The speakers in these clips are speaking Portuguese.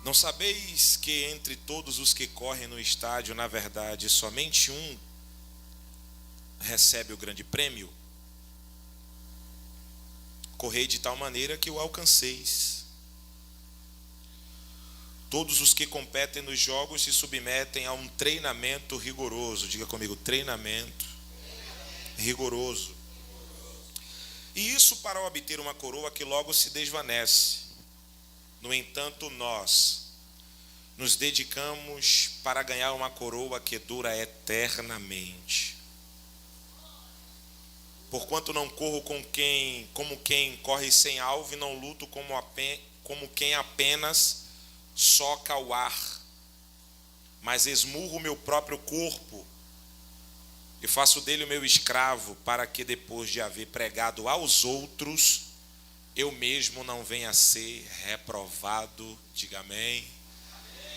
Não sabeis que entre todos os que correm no estádio, na verdade, somente um recebe o grande prêmio? Correi de tal maneira que o alcanceis. Todos os que competem nos jogos se submetem a um treinamento rigoroso. Diga comigo, treinamento rigoroso. E isso para obter uma coroa que logo se desvanece. No entanto, nós nos dedicamos para ganhar uma coroa que dura eternamente. Porquanto não corro como quem corre sem alvo, e não luto como quem apenas soca o ar, mas esmurro o meu próprio corpo e faço dele o meu escravo, para que depois de haver pregado aos outros, eu mesmo não venha a ser reprovado. Diga amém.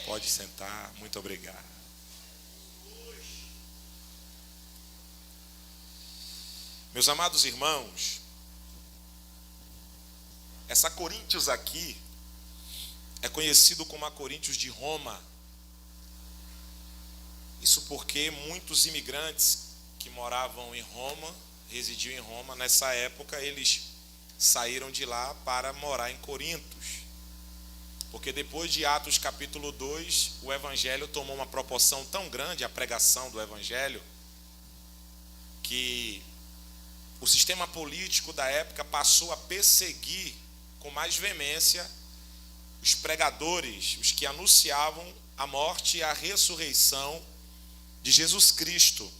Pode sentar, muito obrigado. Meus amados irmãos, essa Coríntios aqui é conhecido como a Coríntios de Roma. Isso porque muitos imigrantes que moravam em Roma, residiam em Roma, nessa época eles saíram de lá para morar em Corintos. Porque depois de Atos capítulo 2, o evangelho tomou uma proporção tão grande, a pregação do evangelho, que o sistema político da época passou a perseguir com mais veemência os pregadores, os que anunciavam a morte e a ressurreição de Jesus Cristo.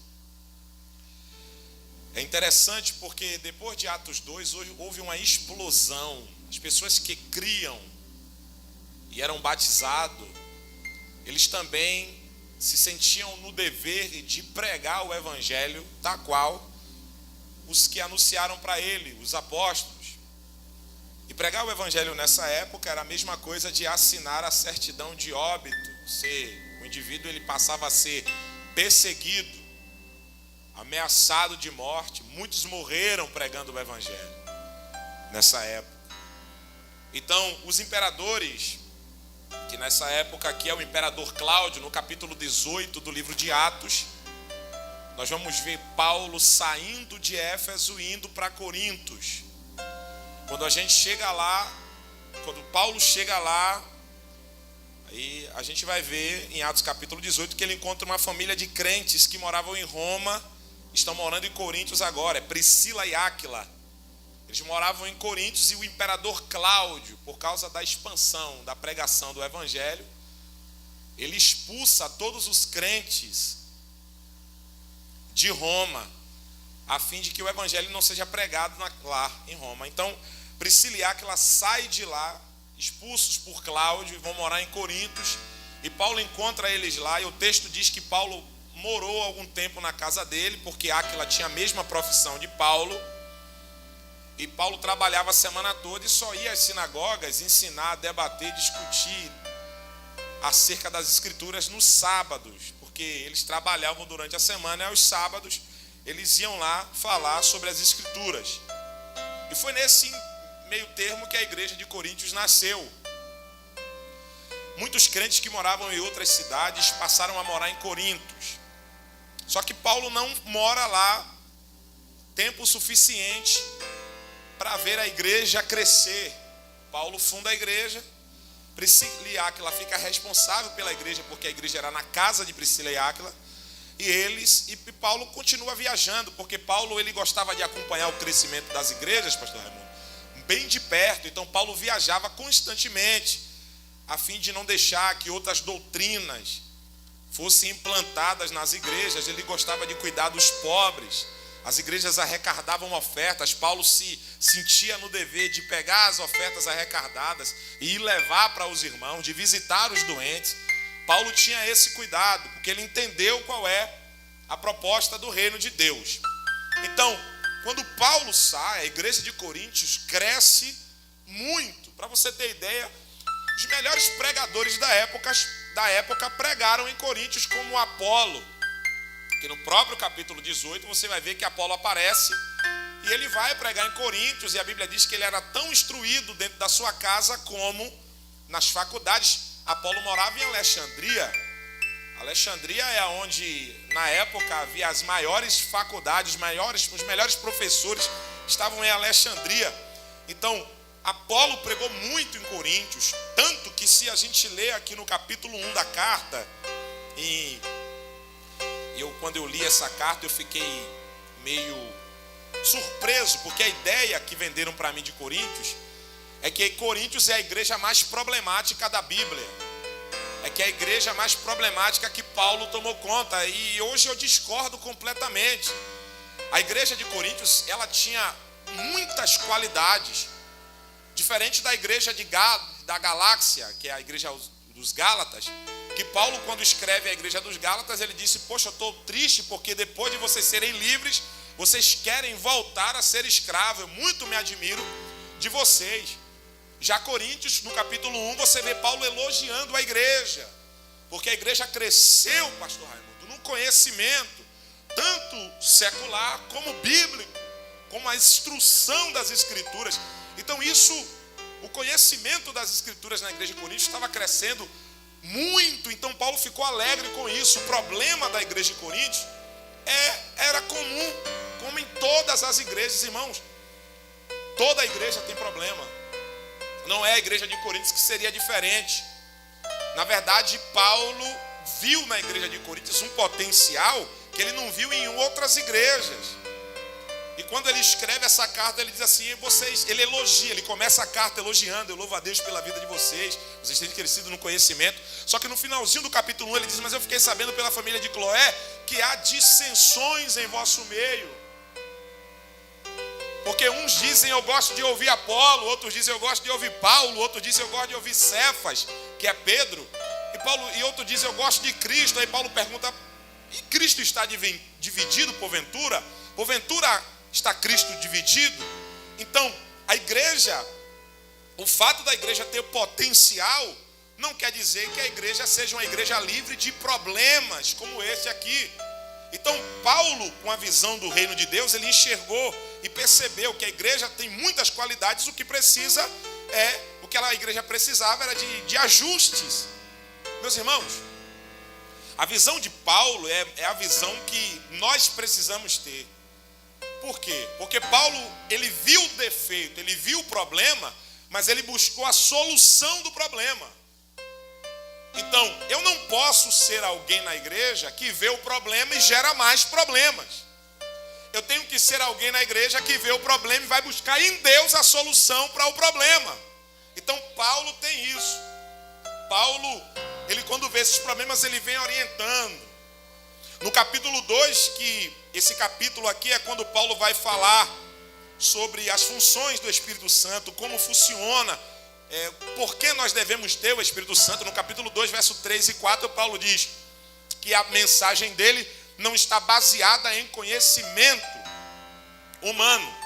É interessante porque depois de Atos 2 houve uma explosão. As pessoas que criam e eram batizados, eles também se sentiam no dever de pregar o evangelho, tal qual os que anunciaram para ele, os apóstolos. E pregar o evangelho nessa época era a mesma coisa de assinar a certidão de óbito. O indivíduo ele passava a ser perseguido, ameaçado de morte. Muitos morreram pregando o evangelho nessa época. Então, os imperadores, que nessa época aqui é o imperador Cláudio, no capítulo 18 do livro de Atos, nós vamos ver Paulo saindo de Éfeso e indo para Corintos. Quando a gente chega lá, quando Paulo chega lá, aí a gente vai ver em Atos capítulo 18 que ele encontra uma família de crentes que moravam em Roma, estão morando em Corintos agora, é Priscila e Áquila. Eles moravam em Corintos e o imperador Cláudio, por causa da expansão da pregação do evangelho, ele expulsa todos os crentes de Roma, a fim de que o evangelho não seja pregado lá em Roma. Então, Priscila e Áquila saem de lá, expulsos por Cláudio, e vão morar em Corintos. E Paulo encontra eles lá, e o texto diz que Paulo morou algum tempo na casa dele, porque Áquila tinha a mesma profissão de Paulo. E Paulo trabalhava a semana toda e só ia às sinagogas ensinar, debater, discutir acerca das escrituras nos sábados, porque eles trabalhavam durante a semana e aos sábados eles iam lá falar sobre as escrituras. E foi nesse meio termo que a igreja de Coríntios nasceu. Muitos crentes que moravam em outras cidades passaram a morar em Corintos. Só que Paulo não mora lá tempo suficiente para ver a igreja crescer. Paulo funda a igreja, Priscila e Áquila fica responsável pela igreja, porque a igreja era na casa de Priscila e Áquila, e Paulo continua viajando, porque Paulo ele gostava de acompanhar o crescimento das igrejas, pastor Raimundo, bem de perto. Então Paulo viajava constantemente, a fim de não deixar que outras doutrinas fossem implantadas nas igrejas. Ele gostava de cuidar dos pobres. As igrejas arrecadavam ofertas, Paulo se sentia no dever de pegar as ofertas arrecadadas e ir levar para os irmãos, de visitar os doentes. Paulo tinha esse cuidado, porque ele entendeu qual é a proposta do reino de Deus. Então, quando Paulo sai, a igreja de Coríntios cresce muito. Para você ter ideia, os melhores pregadores da época pregaram em Coríntios, como Apolo. Que no próprio capítulo 18 você vai ver que Apolo aparece e ele vai pregar em Coríntios, e a Bíblia diz que ele era tão instruído dentro da sua casa como nas faculdades. Apolo morava em Alexandria. Alexandria é onde, na época, havia as maiores faculdades, os melhores professores estavam em Alexandria. Então, Apolo pregou muito em Coríntios, tanto que se a gente lê aqui no capítulo 1 da carta, e quando eu li essa carta, eu fiquei meio surpreso, porque a ideia que venderam para mim de Coríntios é que Coríntios é a igreja mais problemática da Bíblia. É que é a igreja mais problemática que Paulo tomou conta. E hoje eu discordo completamente. A igreja de Coríntios, ela tinha muitas qualidades. Diferente da igreja da Galáxia, que é a igreja dos Gálatas, que Paulo, quando escreve a igreja dos Gálatas, ele disse: poxa, eu estou triste porque depois de vocês serem livres, vocês querem voltar a ser escravos. Eu muito me admiro de vocês. Já Coríntios, no capítulo 1, você vê Paulo elogiando a igreja, porque a igreja cresceu, pastor Raimundo, no conhecimento, tanto secular como bíblico, como a instrução das escrituras. Então o conhecimento das escrituras na igreja de Coríntios estava crescendo muito, então Paulo ficou alegre com isso. O problema da igreja de Coríntios era comum, como em todas as igrejas, irmãos. Toda a igreja tem problema. Não é a igreja de Coríntios que seria diferente. Na verdade, Paulo viu na igreja de Coríntios um potencial que ele não viu em outras igrejas. E quando ele escreve essa carta, ele diz assim: ele elogia, ele começa a carta elogiando: eu louvo a Deus pela vida de vocês têm crescido no conhecimento. Só que no finalzinho do capítulo 1 ele diz: mas eu fiquei sabendo pela família de Cloé que há dissensões em vosso meio. Porque uns dizem: eu gosto de ouvir Apolo, outros dizem: eu gosto de ouvir Paulo, outros dizem: eu gosto de ouvir Cefas, que é Pedro, e outro diz: eu gosto de Cristo. Aí Paulo pergunta: e Cristo está dividido porventura? Porventura está Cristo dividido? Então, a igreja, o fato da igreja ter potencial, não quer dizer que a igreja seja uma igreja livre de problemas, como esse aqui. Então, Paulo, com a visão do reino de Deus, ele enxergou e percebeu que a igreja tem muitas qualidades, o que a igreja precisava era de ajustes. Meus irmãos, a visão de Paulo é a visão que nós precisamos ter. Por quê? Porque Paulo, ele viu o defeito, ele viu o problema, mas ele buscou a solução do problema. Então, eu não posso ser alguém na igreja que vê o problema e gera mais problemas. Eu tenho que ser alguém na igreja que vê o problema e vai buscar em Deus a solução para o problema. Então, Paulo tem isso. Paulo, ele quando vê esses problemas, ele vem orientando. No capítulo 2, que esse capítulo aqui é quando Paulo vai falar sobre as funções do Espírito Santo, como funciona, por que nós devemos ter o Espírito Santo. No capítulo 2, verso 3 e 4, Paulo diz que a mensagem dele não está baseada em conhecimento humano,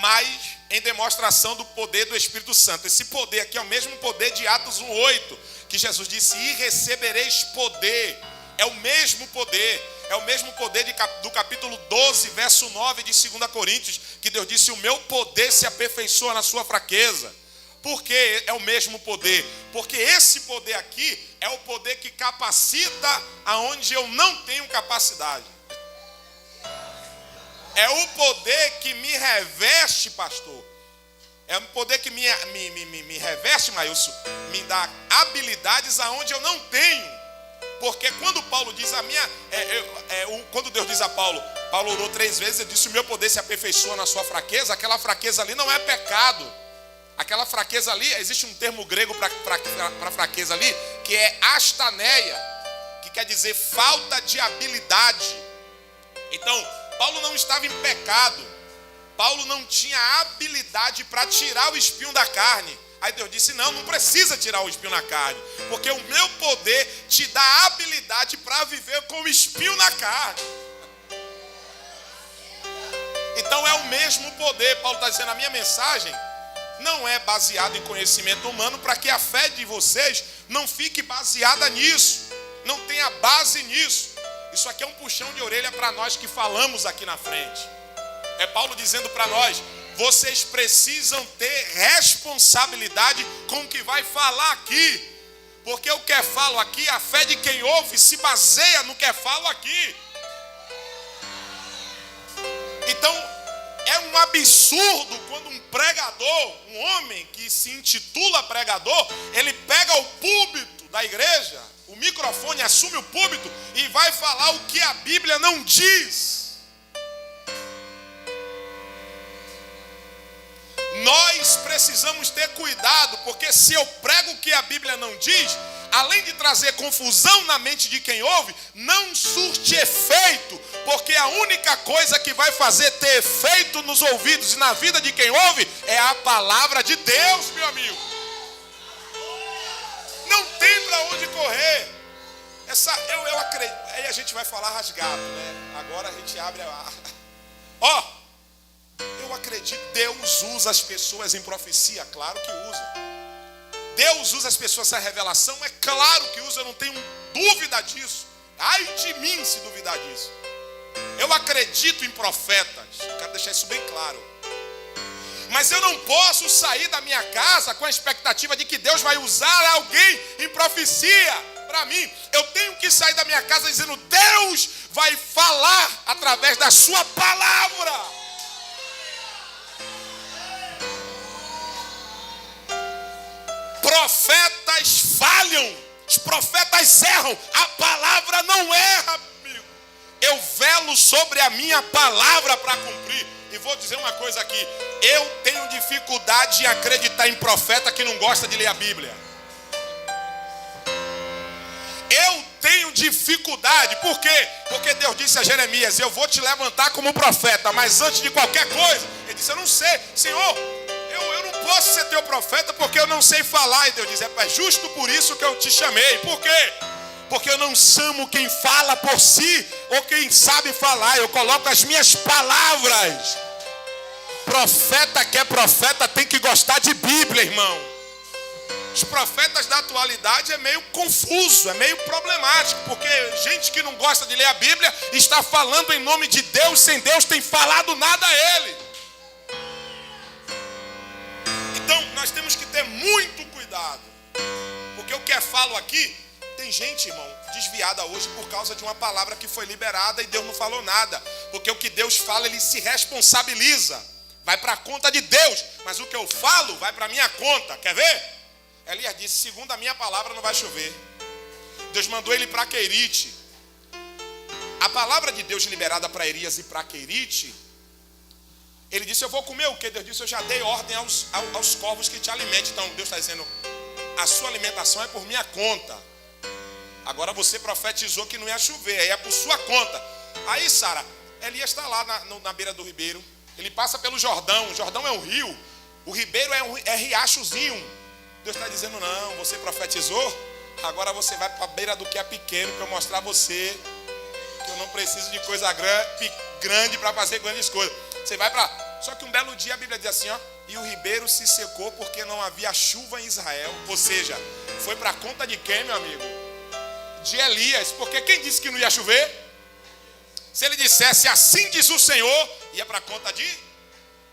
mas em demonstração do poder do Espírito Santo. Esse poder aqui é o mesmo poder de Atos 1:8, que Jesus disse: e recebereis poder. É o mesmo poder, do capítulo 12, verso 9 de 2 Coríntios, que Deus disse: o meu poder se aperfeiçoa na sua fraqueza. Por que é o mesmo poder? Porque esse poder aqui é o poder que capacita aonde eu não tenho capacidade. É o poder que me reveste, pastor. É o poder que me reveste, Maílson, me dá habilidades aonde eu não tenho. Porque quando Paulo diz quando Deus diz a Paulo orou 3 vezes, ele disse: o meu poder se aperfeiçoa na sua fraqueza. Aquela fraqueza ali não é pecado. Aquela fraqueza ali, existe um termo grego para fraqueza ali, que é astaneia, que quer dizer falta de habilidade. Então, Paulo não estava em pecado. Paulo não tinha habilidade para tirar o espinho da carne. Aí Deus disse: não precisa tirar o espinho na carne, porque o meu poder te dá habilidade para viver com o espinho na carne. Então é o mesmo poder. Paulo está dizendo: a minha mensagem não é baseada em conhecimento humano, para que a fé de vocês não fique baseada nisso, não tenha base nisso. Isso aqui é um puxão de orelha para nós que falamos aqui na frente. É Paulo dizendo para nós: vocês precisam ter responsabilidade com o que vai falar aqui. Porque o que falo aqui, a fé de quem ouve se baseia no que falo aqui. Então, é um absurdo quando um pregador, um homem que se intitula pregador, ele pega o púlpito da igreja, o microfone, assume o púlpito e vai falar o que a Bíblia não diz. Nós precisamos ter cuidado, porque se eu prego o que a Bíblia não diz, além de trazer confusão na mente de quem ouve, não surte efeito, porque a única coisa que vai fazer ter efeito nos ouvidos e na vida de quem ouve é a palavra de Deus, meu amigo. Não tem para onde correr. Eu acredito. Aí a gente vai falar rasgado, né? Agora a gente abre a... Eu acredito, Deus usa as pessoas em profecia, claro que usa. Deus usa as pessoas na revelação, é claro que usa, eu não tenho dúvida disso. Ai de mim se duvidar disso. Eu acredito em profetas, eu quero deixar isso bem claro. Mas eu não posso sair da minha casa com a expectativa de que Deus vai usar alguém em profecia para mim. Eu tenho que sair da minha casa dizendo: Deus vai falar através da sua palavra. Profetas falham, os profetas erram, a palavra não erra, amigo. Eu velo sobre a minha palavra para cumprir. E vou dizer uma coisa aqui: eu tenho dificuldade em acreditar em profeta que não gosta de ler a Bíblia. Eu tenho dificuldade, por quê? Porque Deus disse a Jeremias: eu vou te levantar como profeta, mas antes de qualquer coisa, ele disse: eu não sei, Senhor, eu não posso ser teu profeta porque eu não sei falar. E Deus diz: é justo por isso que eu te chamei. Por quê? Porque eu não chamo quem fala por si ou quem sabe falar, eu coloco as minhas palavras. Profeta que é profeta tem que gostar de Bíblia, irmão. Os profetas da atualidade é meio confuso, é meio problemático, porque gente que não gosta de ler a Bíblia está falando em nome de Deus sem Deus ter falado nada a ele. Então nós temos que ter muito cuidado, porque o que falo aqui, tem gente, irmão, desviada hoje por causa de uma palavra que foi liberada e Deus não falou nada, porque o que Deus fala, ele se responsabiliza, vai para a conta de Deus, mas o que eu falo vai para a minha conta. Quer ver? Elias disse: segundo a minha palavra não vai chover. Deus mandou ele para Querite. A palavra de Deus liberada para Elias e para Querite, ele disse: eu vou comer o que? Deus disse: eu já dei ordem aos corvos que te alimentem. Então Deus está dizendo: a sua alimentação é por minha conta. Agora você profetizou que não ia chover, aí é por sua conta. Aí, Sara, Elias está lá na beira do ribeiro. Ele passa pelo Jordão. O Jordão é um rio. O ribeiro é riachozinho. Deus está dizendo: não, você profetizou, agora você vai para a beira do que é pequeno, para eu mostrar a você que eu não preciso de coisa grande para fazer grandes coisas. Você vai para... Só que um belo dia a Bíblia diz assim, ó: e o ribeiro se secou porque não havia chuva em Israel. Ou seja, foi para a conta de quem, meu amigo? De Elias. Porque quem disse que não ia chover? Se ele dissesse assim diz o Senhor, ia para a conta de...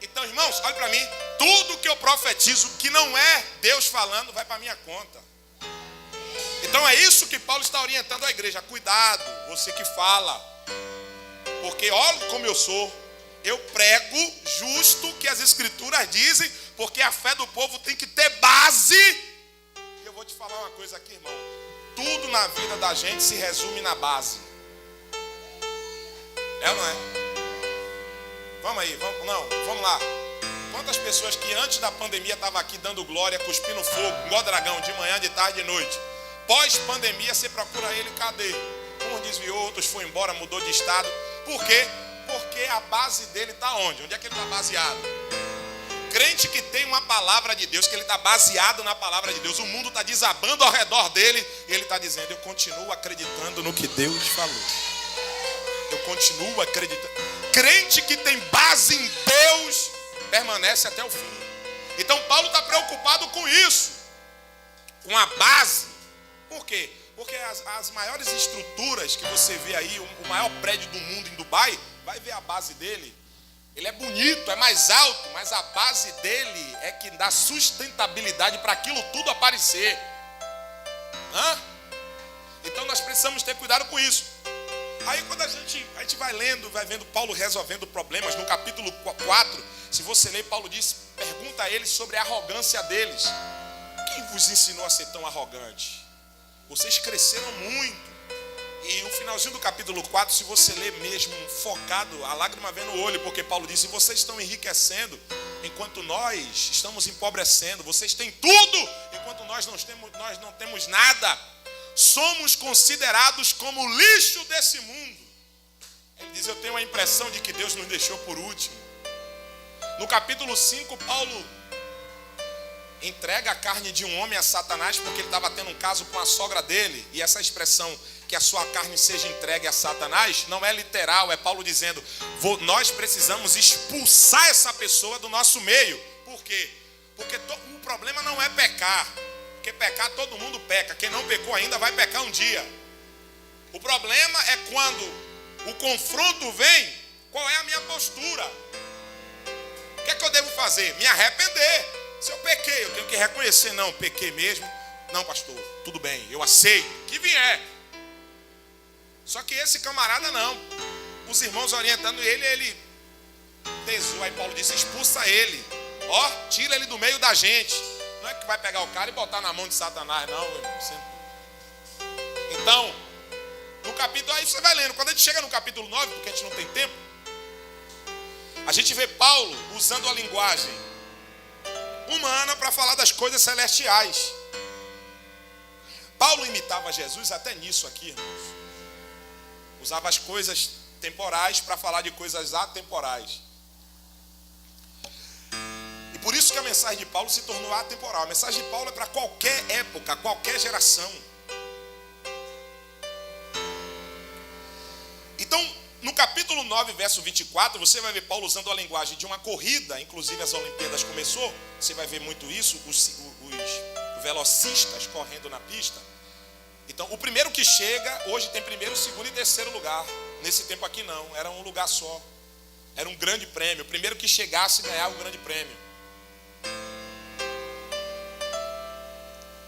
Então, irmãos, olha para mim, tudo que eu profetizo que não é Deus falando vai para minha conta. Então é isso que Paulo está orientando a igreja: cuidado, você que fala, porque olha como eu sou, eu prego justo o que as escrituras dizem, porque a fé do povo tem que ter base. E eu vou te falar uma coisa aqui, irmão: tudo na vida da gente se resume na base. É ou não é? Vamos aí, vamos lá. Quantas pessoas que antes da pandemia estavam aqui dando glória, cuspindo fogo, igual dragão, de manhã, de tarde, de noite. Pós-pandemia, você procura ele, cadê? Uns desviou, outros foi embora, mudou de estado. Por quê? Porque a base dele está onde? Onde é que ele está baseado? Crente que tem uma palavra de Deus, que ele está baseado na palavra de Deus, o mundo está desabando ao redor dele, e ele está dizendo: eu continuo acreditando no que Deus falou. Eu continuo acreditando. Crente que tem base em Deus permanece até o fim. Então Paulo está preocupado com isso, com a base. Por quê? Porque as maiores estruturas que você vê aí, o maior prédio do mundo em Dubai, vai ver a base dele. Ele é bonito, é mais alto, mas a base dele é que dá sustentabilidade para aquilo tudo aparecer. Então nós precisamos ter cuidado com isso. Aí quando a gente vai lendo, vai vendo Paulo resolvendo problemas, no capítulo 4, se você ler, Paulo diz, pergunta a eles sobre a arrogância deles. Quem vos ensinou a ser tão arrogante? Vocês cresceram muito. E o finalzinho do capítulo 4, se você ler mesmo, focado, a lágrima vem no olho, porque Paulo disse, vocês estão enriquecendo, enquanto nós estamos empobrecendo. Vocês têm tudo, enquanto nós não temos nada. Somos considerados como lixo desse mundo. Ele diz, eu tenho a impressão de que Deus nos deixou por último. No capítulo 5, Paulo entrega a carne de um homem a Satanás, porque ele estava tendo um caso com a sogra dele. E essa expressão, que a sua carne seja entregue a Satanás, não é literal, é Paulo dizendo, nós precisamos expulsar essa pessoa do nosso meio. Por quê? Porque o problema não é pecar. Porque pecar, todo mundo peca. Quem não pecou ainda vai pecar um dia. O problema é quando o confronto vem, qual é a minha postura? O que é que eu devo fazer? Me arrepender. Se eu pequei, eu tenho que reconhecer, não, pequei mesmo. Não, pastor, tudo bem, eu aceito, que vier. Só que esse camarada não. Os irmãos orientando ele tesou. Aí Paulo disse, expulsa ele. Tira ele do meio da gente. Não é que vai pegar o cara e botar na mão de Satanás, não, irmão. Então, no capítulo, aí você vai lendo. Quando a gente chega no capítulo 9, porque a gente não tem tempo, a gente vê Paulo usando a linguagem humana para falar das coisas celestiais. Paulo imitava Jesus até nisso aqui, irmãos. Usava as coisas temporais para falar de coisas atemporais. E por isso que a mensagem de Paulo se tornou atemporal. A mensagem de Paulo é para qualquer época, qualquer geração. Então, no capítulo 9, verso 24, você vai ver Paulo usando a linguagem de uma corrida. Inclusive as Olimpíadas começou. Você vai ver muito isso, os velocistas correndo na pista. Então, o primeiro que chega, hoje tem primeiro, segundo e terceiro lugar. Nesse tempo aqui não, era um lugar só. Era um grande prêmio. O primeiro que chegasse ganhava o grande prêmio.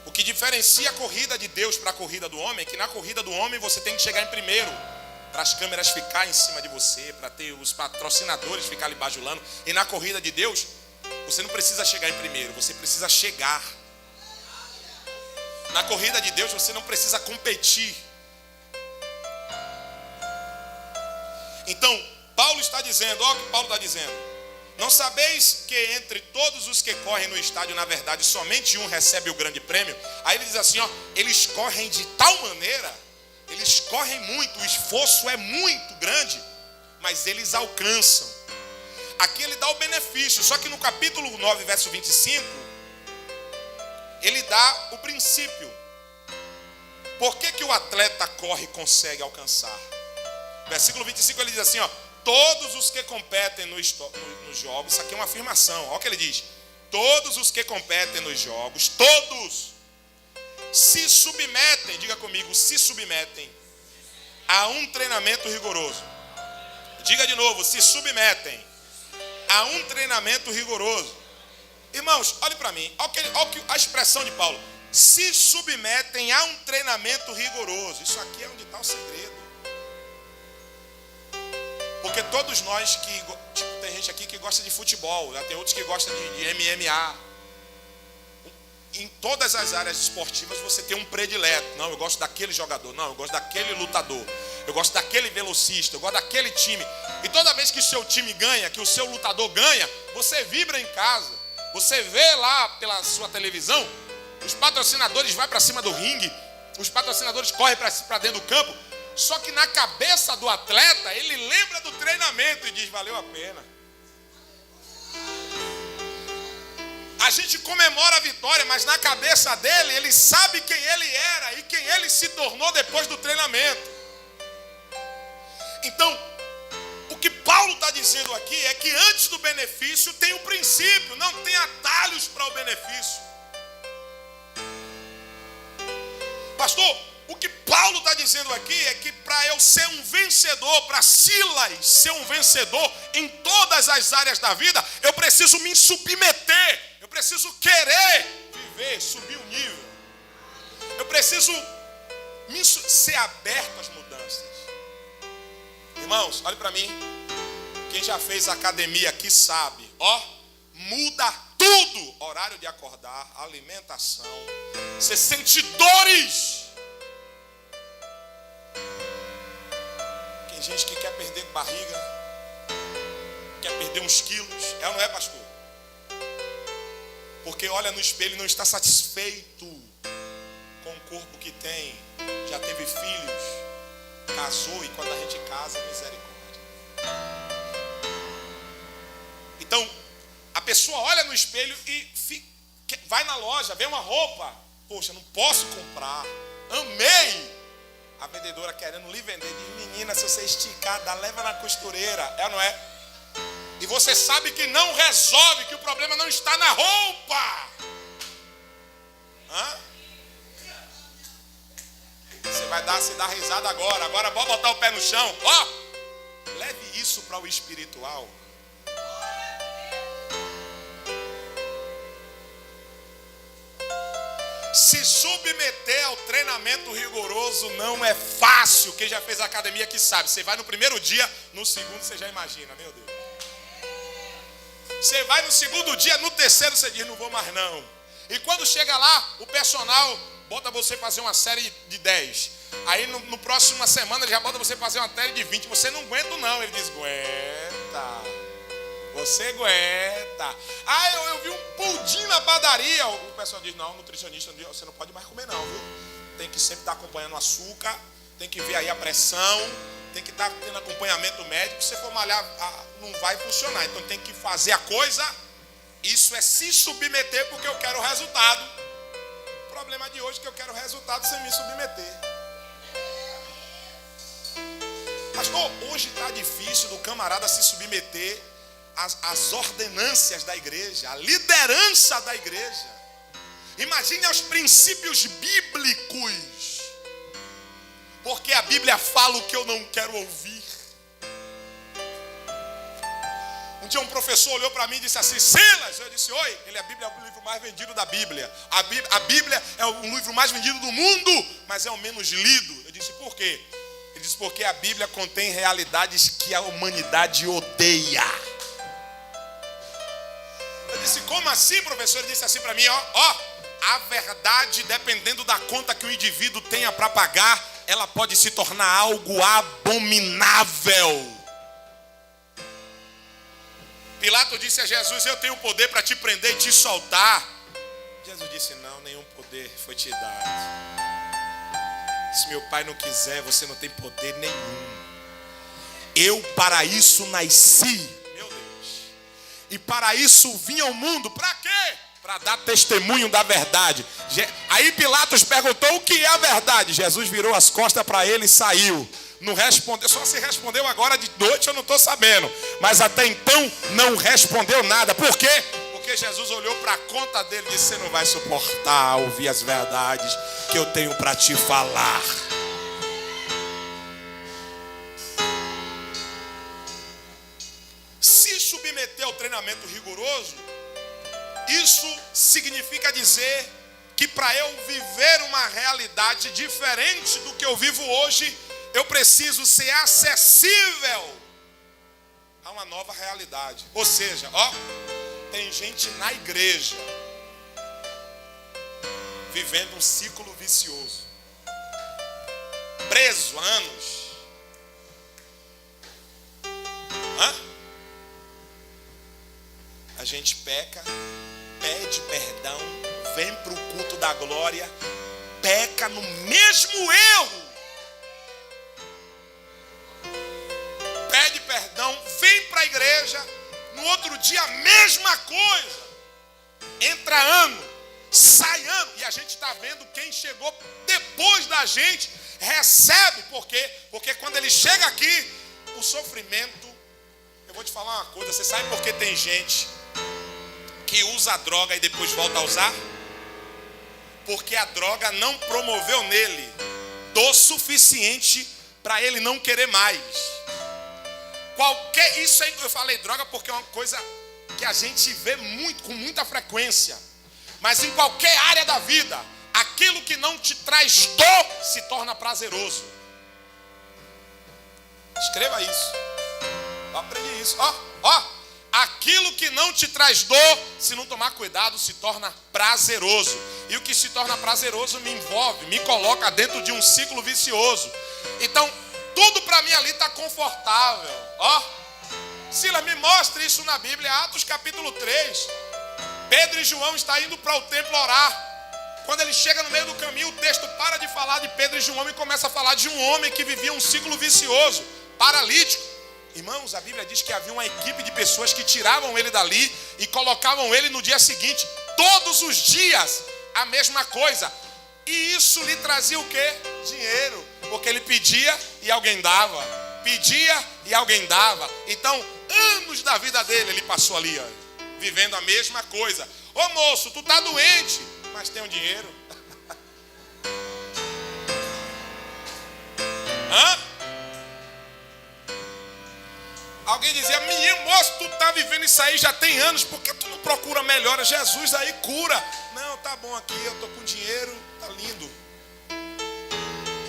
O que diferencia a corrida de Deus para a corrida do homem é que na corrida do homem você tem que chegar em primeiro, para as câmeras ficarem em cima de você, para ter os patrocinadores ficarem bajulando. E na corrida de Deus, você não precisa chegar em primeiro, você precisa chegar. Na corrida de Deus você não precisa competir. Então, Paulo está dizendo, olha o que Paulo está dizendo. Não sabeis que entre todos os que correm no estádio, na verdade, somente um recebe o grande prêmio? Aí ele diz assim, eles correm de tal maneira, eles correm muito, o esforço é muito grande, mas eles alcançam. Aqui ele dá o benefício, só que no capítulo 9, verso 25, ele dá o princípio. Por que o atleta corre e consegue alcançar? Versículo 25 ele diz assim, todos os que competem nos jogos, isso aqui é uma afirmação, olha o que ele diz. Todos os que competem nos jogos, todos se submetem, diga comigo, se submetem a um treinamento rigoroso. Diga de novo, se submetem a um treinamento rigoroso. Irmãos, olhe para mim, olha a expressão de Paulo. Se submetem a um treinamento rigoroso. Isso aqui é onde está o segredo. Porque todos nós tem gente aqui que gosta de futebol, tem outros que gostam de MMA. Em todas as áreas esportivas você tem um predileto. Não, eu gosto daquele jogador. Não, eu gosto daquele lutador. Eu gosto daquele velocista. Eu gosto daquele time. E toda vez que o seu time ganha, que o seu lutador ganha, você vibra em casa. Você vê lá pela sua televisão, os patrocinadores vão para cima do ringue, os patrocinadores correm para dentro do campo. Só que na cabeça do atleta, ele lembra do treinamento e diz, valeu a pena. A gente comemora a vitória, mas na cabeça dele, ele sabe quem ele era e quem ele se tornou depois do treinamento. Então, o que Paulo está dizendo aqui é que antes do benefício tem o princípio, não tem atalhos para o benefício. Pastor, o que Paulo está dizendo aqui é que para eu ser um vencedor, para Silas ser um vencedor em todas as áreas da vida, eu preciso me submeter, eu preciso querer viver, subir o nível. Eu preciso ser aberto às mudanças. Irmãos, olhe para mim. Quem já fez academia aqui sabe. Muda tudo. Horário de acordar, alimentação. Você sente dores. Tem gente que quer perder barriga, quer perder uns quilos. É ou não é, pastor? Porque olha no espelho e não está satisfeito com o corpo que tem. Já teve filhos, casou, e quando a gente casa, misericórdia. Então, a pessoa olha no espelho e vai na loja, vê uma roupa. Poxa, não posso comprar. Amei. A vendedora querendo lhe vender, diz: menina, se você esticar, leva na costureira. É ou não é? E você sabe que não resolve, que o problema não está na roupa. Você vai se dar risada agora. Agora pode botar o pé no chão. Leve isso para o espiritual. Se submeter ao treinamento rigoroso não é fácil. Quem já fez academia aqui sabe. Você vai no primeiro dia, no segundo você já imagina, meu Deus. Você vai no segundo dia, no terceiro você diz: não vou mais não. E quando chega lá, o personal bota você fazer uma série de 10. Aí no próximo semana ele já bota você fazer uma série de 20. Você não aguenta não. Ele diz: aguenta. Você aguenta. Eu vi um pudim na padaria. O pessoal diz: não, nutricionista, você não pode mais comer não, viu? Tem que sempre estar acompanhando o açúcar. Tem que ver aí a pressão. Tem que estar tendo acompanhamento médico. Se você for malhar, não vai funcionar. Então tem que fazer a coisa. Isso é se submeter porque eu quero resultado. O problema de hoje é que eu quero resultado sem me submeter. Pastor, hoje está difícil do camarada se submeter às ordenâncias da igreja, a liderança da igreja. Imagine aos princípios bíblicos. Porque a Bíblia fala o que eu não quero ouvir. Um dia um professor olhou para mim e disse assim: Silas, eu disse: oi. Ele: a Bíblia é o livro mais vendido da Bíblia. A Bíblia é o livro mais vendido do mundo, mas é o menos lido. Eu disse: por quê? Ele disse: porque a Bíblia contém realidades que a humanidade odeia. Eu disse: como assim, professor? Ele disse assim para mim: a verdade, dependendo da conta que o indivíduo tenha para pagar, ela pode se tornar algo abominável. Pilatos disse a Jesus: eu tenho poder para te prender e te soltar. Jesus disse: não, nenhum poder foi te dado. Se meu Pai não quiser, você não tem poder nenhum. Eu para isso nasci, meu Deus. E para isso vim ao mundo. Para quê? Para dar testemunho da verdade. Aí Pilatos perguntou: o que é a verdade? Jesus virou as costas para ele e saiu. Não respondeu, só se respondeu agora de noite, eu não estou sabendo. Mas até então não respondeu nada. Por quê? Porque Jesus olhou para a conta dele e disse: você não vai suportar ouvir as verdades que eu tenho para te falar. Se submeter ao treinamento rigoroso, isso significa dizer que para eu viver uma realidade diferente do que eu vivo hoje, eu preciso ser acessível a uma nova realidade. Ou seja, tem gente na igreja vivendo um ciclo vicioso, preso há anos. A gente peca, pede perdão, vem para o culto da glória, peca no mesmo erro. Pede perdão, vem para a igreja, no outro dia a mesma coisa. Entra ano, sai ano, e a gente está vendo quem chegou depois da gente recebe. Por quê? Porque quando ele chega aqui, o sofrimento. Eu vou te falar uma coisa: você sabe por que tem gente que usa a droga e depois volta a usar? Porque a droga não promoveu nele dor suficiente para ele não querer mais. Isso aí, eu falei droga porque é uma coisa que a gente vê muito, com muita frequência. Mas em qualquer área da vida, aquilo que não te traz dor se torna prazeroso. Escreva isso. Eu aprendi isso. Aquilo que não te traz dor, se não tomar cuidado, se torna prazeroso. E o que se torna prazeroso me envolve, me coloca dentro de um ciclo vicioso. Então, tudo para mim ali está confortável. Silas, me mostre isso na Bíblia, Atos capítulo 3. Pedro e João estão indo para o templo orar. Quando ele chega no meio do caminho, o texto para de falar de Pedro e João e começa a falar de um homem que vivia um ciclo vicioso, paralítico. Irmãos, a Bíblia diz que havia uma equipe de pessoas que tiravam ele dali e colocavam ele no dia seguinte, todos os dias, a mesma coisa. E isso lhe trazia o quê? Dinheiro. Porque ele pedia e alguém dava. Pedia e alguém dava. Então, anos da vida dele, ele passou ali, vivendo a mesma coisa. Ô moço, tu tá doente, mas tem um dinheiro. Alguém dizia, menino, moço, tu tá vivendo isso aí já tem anos, por que tu não procura melhora? Jesus aí cura. Não, tá bom aqui, eu tô com dinheiro, tá lindo.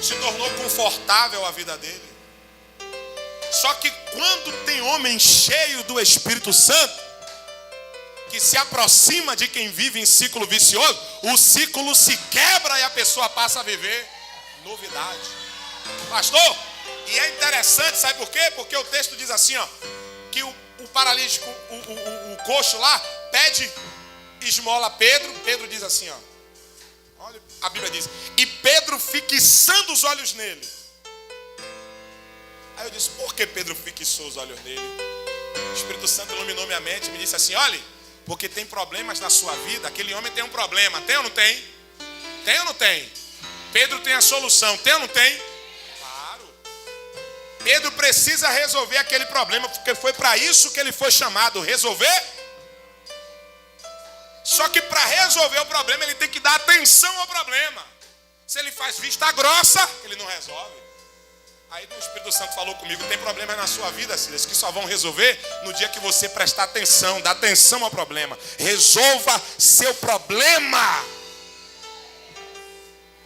Se tornou confortável a vida dele. Só que quando tem homem cheio do Espírito Santo, que se aproxima de quem vive em ciclo vicioso, o ciclo se quebra e a pessoa passa a viver novidade. Pastor, e é interessante, sabe por quê? Porque o texto diz assim, que o paralítico, o coxo lá, pede esmola a Pedro. Pedro diz assim, olha, a Bíblia diz, e Pedro fixando os olhos nele. Aí eu disse, por que Pedro fixou os olhos nele? O Espírito Santo iluminou minha mente e me disse assim, olha, porque tem problemas na sua vida, aquele homem tem um problema, tem ou não tem? Tem ou não tem? Pedro tem a solução, tem ou não tem? Pedro precisa resolver aquele problema, porque foi para isso que ele foi chamado, resolver. Só que para resolver o problema, ele tem que dar atenção ao problema. Se ele faz vista grossa, ele não resolve. Aí o Espírito Santo falou comigo, tem problemas na sua vida, Silas, que só vão resolver no dia que você prestar atenção, dar atenção ao problema. Resolva seu problema.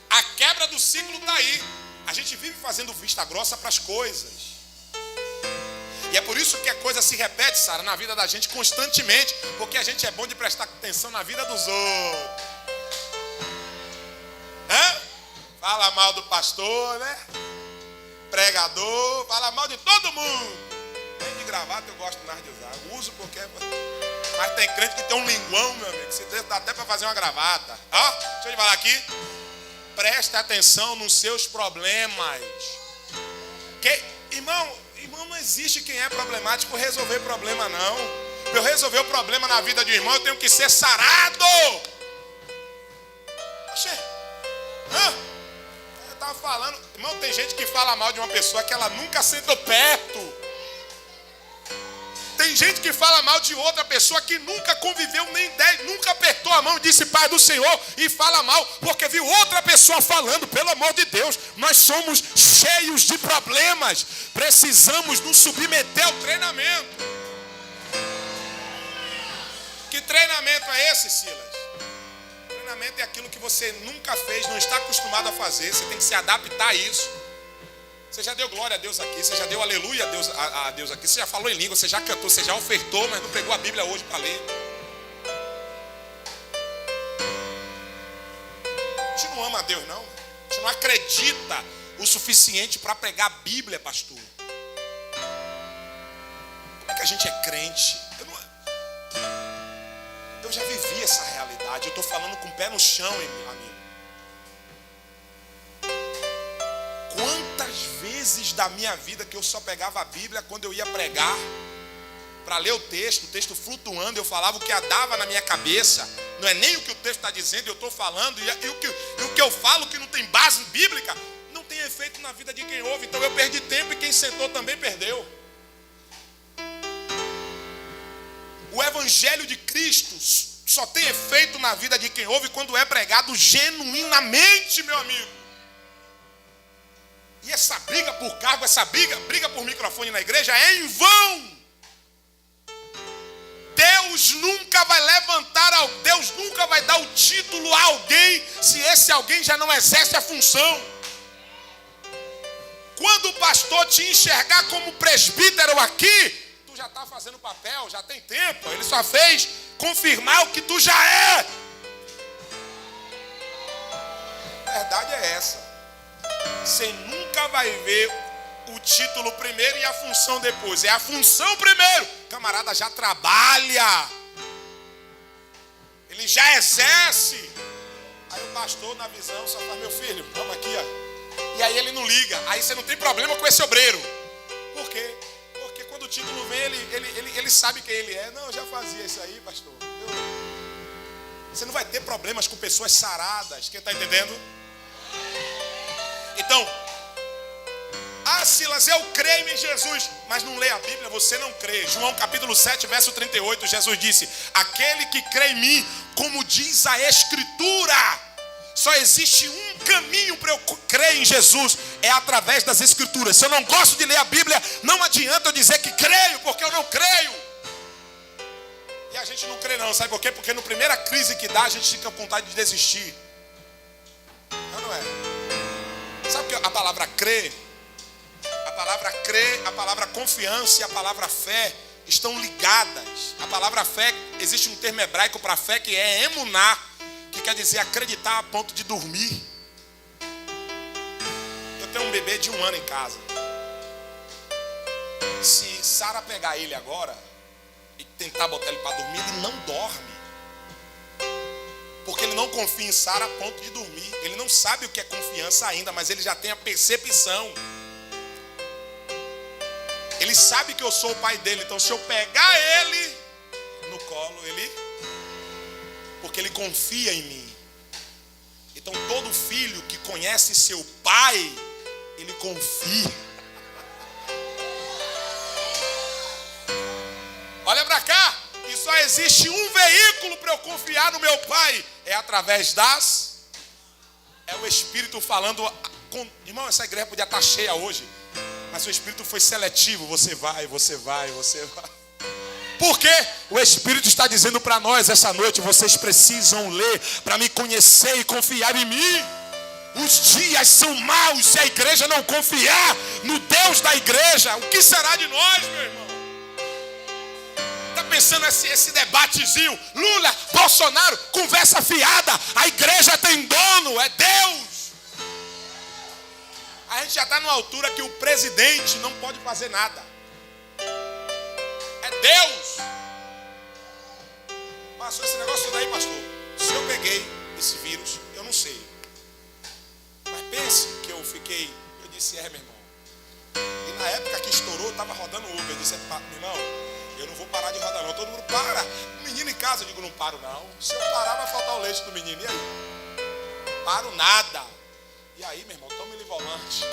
A quebra do ciclo está aí. A gente vive fazendo vista grossa para as coisas. E é por isso que a coisa se repete, Sara, na vida da gente constantemente. Porque a gente é bom de prestar atenção na vida dos outros. Fala mal do pastor, né? Pregador, fala mal de todo mundo. Nem de gravata eu gosto mais de usar. Eu uso porque... Mas tem crente que tem um linguão, meu amigo. Você dá até para fazer uma gravata. Deixa eu te falar aqui. Presta atenção nos seus problemas. Irmão, não existe quem é problemático resolver problema, não. Para eu resolver o problema na vida de um irmão, eu tenho que ser sarado. Eu estava falando, irmão, tem gente que fala mal de uma pessoa que ela nunca sentou perto. Tem gente que fala mal de outra pessoa que nunca conviveu nem nunca apertou a mão e disse Pai do Senhor e fala mal porque viu outra pessoa falando. Pelo amor de Deus, nós somos cheios de problemas. Precisamos nos submeter ao treinamento. Que treinamento é esse, Silas? Treinamento é aquilo que você nunca fez, não está acostumado a fazer. Você tem que se adaptar a isso. Você já deu glória a Deus aqui, você já deu aleluia a Deus aqui, você já falou em língua, você já cantou, você já ofertou, mas não pegou a Bíblia hoje para ler. A gente não ama a Deus, não. A gente não acredita o suficiente para pregar a Bíblia, pastor. Como é que a gente é crente? Eu já vivi essa realidade, eu estou falando com o pé no chão, amigo. Quantas vezes da minha vida que eu só pegava a Bíblia quando eu ia pregar, para ler o texto flutuando, eu falava o que dava na minha cabeça, não é nem o que o texto está dizendo, eu estou falando, e o que eu falo que não tem base bíblica, não tem efeito na vida de quem ouve, então eu perdi tempo e quem sentou também perdeu. O Evangelho de Cristo só tem efeito na vida de quem ouve quando é pregado genuinamente, meu amigo. E essa briga por cargo, essa briga por microfone na igreja é em vão. Deus nunca vai Deus nunca vai dar o título a alguém se esse alguém já não exerce a função. Quando o pastor te enxergar como presbítero aqui, tu já está fazendo papel, já tem tempo. Ele só fez confirmar o que tu já é. A verdade é essa. Você nunca vai ver o título primeiro e a função depois. É a função primeiro. O camarada já trabalha. Ele já exerce. Aí o pastor na visão só fala: meu filho, vamos aqui, ó. E aí ele não liga. Aí você não tem problema com esse obreiro. Por quê? Porque quando o título vem, ele sabe quem ele é. Não, eu já fazia isso aí, pastor. Você não vai ter problemas com pessoas saradas. Quem está entendendo? Então, Silas, eu creio em Jesus, mas não lê a Bíblia, você não crê. João capítulo 7, verso 38, Jesus disse: aquele que crê em mim, como diz a Escritura. Só existe um caminho para eu crer em Jesus, é através das Escrituras. Se eu não gosto de ler a Bíblia, não adianta eu dizer que creio, porque eu não creio. E a gente não crê não, sabe por quê? Porque na primeira crise que dá, a gente fica com vontade de desistir. Não é? Sabe que a palavra crer, a palavra confiança e a palavra fé estão ligadas. A palavra fé, existe um termo hebraico para fé que é emuná, que quer dizer acreditar a ponto de dormir. Eu tenho um bebê de 1 ano em casa. Se Sara pegar ele agora e tentar botar ele para dormir, ele não dorme. Porque ele não confia em Sara a ponto de dormir. Ele não sabe o que é confiança ainda, mas ele já tem a percepção. Ele sabe que eu sou o pai dele. Então se eu pegar ele no colo, porque ele confia em mim. Então todo filho que conhece seu pai, ele confia. Olha para cá. E só existe um veículo para eu confiar no meu pai. É através é o Espírito falando. Irmão, essa igreja podia estar cheia hoje, mas o Espírito foi seletivo. Você vai. Por quê? O Espírito está dizendo para nós essa noite: vocês precisam ler para me conhecer e confiar em mim. Os dias são maus se a igreja não confiar no Deus da igreja. O que será de nós, meu irmão? Está pensando esse debatezinho? Lula, Bolsonaro, conversa fiada. A igreja tem dono, é Deus. A gente já está numa altura que o presidente não pode fazer nada. É Deus. Passou esse negócio daí, pastor. Se eu peguei esse vírus, eu não sei. Mas pense que eu disse: meu irmão. E na época que estourou, eu estava rodando Uber. Eu disse: meu irmão, eu não vou parar de rodar não. Todo mundo para. O menino em casa, eu digo: não paro não. Se eu parar, vai faltar o leite do menino. E aí? Paro nada. E aí, meu irmão, tome-lhe volante.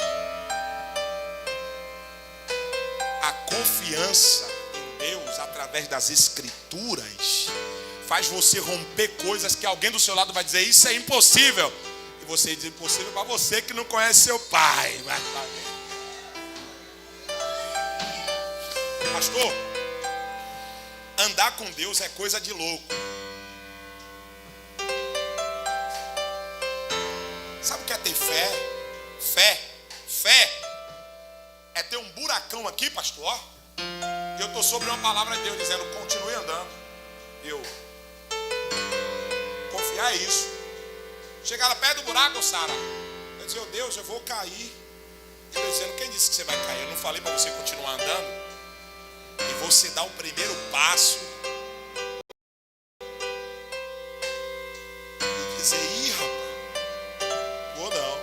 A confiança em Deus através das Escrituras faz você romper coisas que alguém do seu lado vai dizer: isso é impossível. E você diz: impossível para você que não conhece seu pai. Pastor, andar com Deus é coisa de louco. Sabe o que é ter fé? Fé é ter um buracão aqui, pastor. E eu estou sobre uma palavra de Deus dizendo: continue andando. Confiar é isso. Chegar perto do buraco, Sara, eu dizia: Deus, eu vou cair. Ele dizendo: quem disse que você vai cair? Eu não falei para você continuar andando? E você dá o primeiro passo e dizer: ih, rapaz, vou não.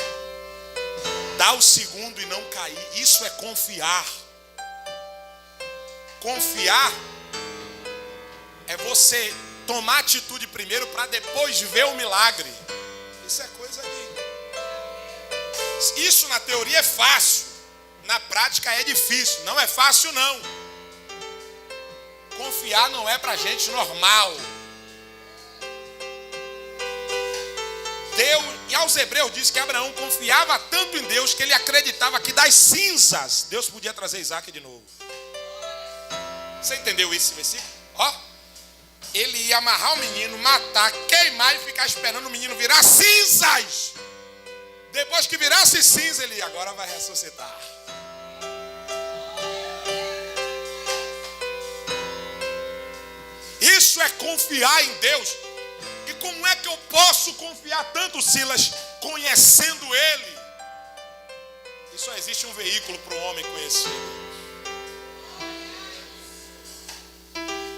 Dá o segundo e não cair. Isso é confiar. Confiar é você tomar atitude primeiro para depois ver o milagre. Isso é coisa de... Isso na teoria é fácil. Na prática é difícil. Não é fácil não. Confiar não é para gente normal. Deus, e aos Hebreus diz que Abraão confiava tanto em Deus que ele acreditava que das cinzas Deus podia trazer Isaac de novo. Você entendeu esse versículo? Ó, ele ia amarrar o menino, matar, queimar e ficar esperando o menino virar cinzas. Depois que virasse cinza, ele agora vai ressuscitar. Isso é confiar em Deus. E como é que eu posso confiar tanto, Silas, conhecendo Ele? E só existe um veículo para o homem conhecer Deus.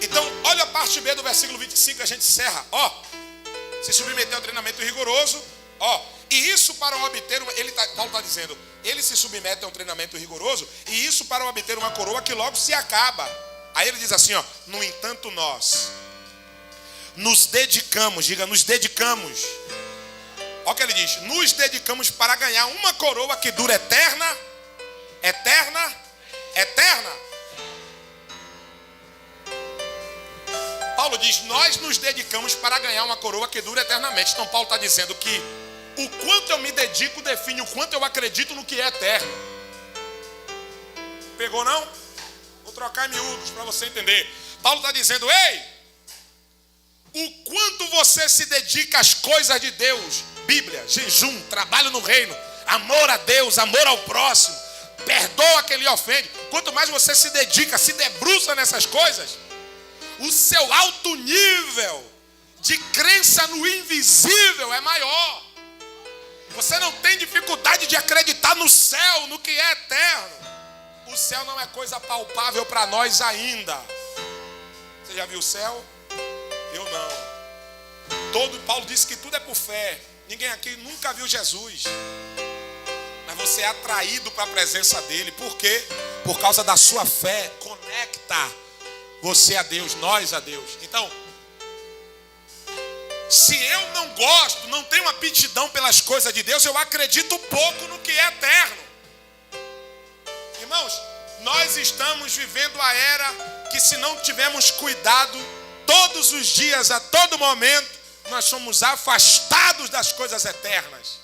Então, olha a parte B do versículo 25, a gente encerra. Se submeter ao treinamento rigoroso. E isso para obter, Paulo está dizendo, ele se submete a um treinamento rigoroso, e isso para obter uma coroa que logo se acaba. Aí ele diz assim, no entanto nós nos dedicamos, diga, nos dedicamos. Olha o que ele diz, nos dedicamos para ganhar uma coroa que dura eterna. Paulo diz, nós nos dedicamos para ganhar uma coroa que dura eternamente. Então Paulo está dizendo que o quanto eu me dedico define o quanto eu acredito no que é eterno. Pegou não? Vou trocar em miúdos para você entender. Paulo está dizendo, o quanto você se dedica às coisas de Deus, Bíblia, jejum, trabalho no reino, amor a Deus, amor ao próximo, perdoa quem lhe ofende. Quanto mais você se dedica, se debruça nessas coisas, o seu alto nível de crença no invisível é maior. Você não tem dificuldade de acreditar no céu, no que é eterno. O céu não é coisa palpável para nós ainda. Você já viu o céu? Eu não. Paulo disse que tudo é por fé. Ninguém aqui nunca viu Jesus. Mas você é atraído para a presença dele. Por quê? Por causa da sua fé. Conecta você a Deus, nós a Deus. Então, se eu não gosto, não tenho aptidão pelas coisas de Deus, eu acredito pouco no que é eterno. Irmãos, nós estamos vivendo a era que, se não tivermos cuidado, todos os dias, a todo momento, nós somos afastados das coisas eternas.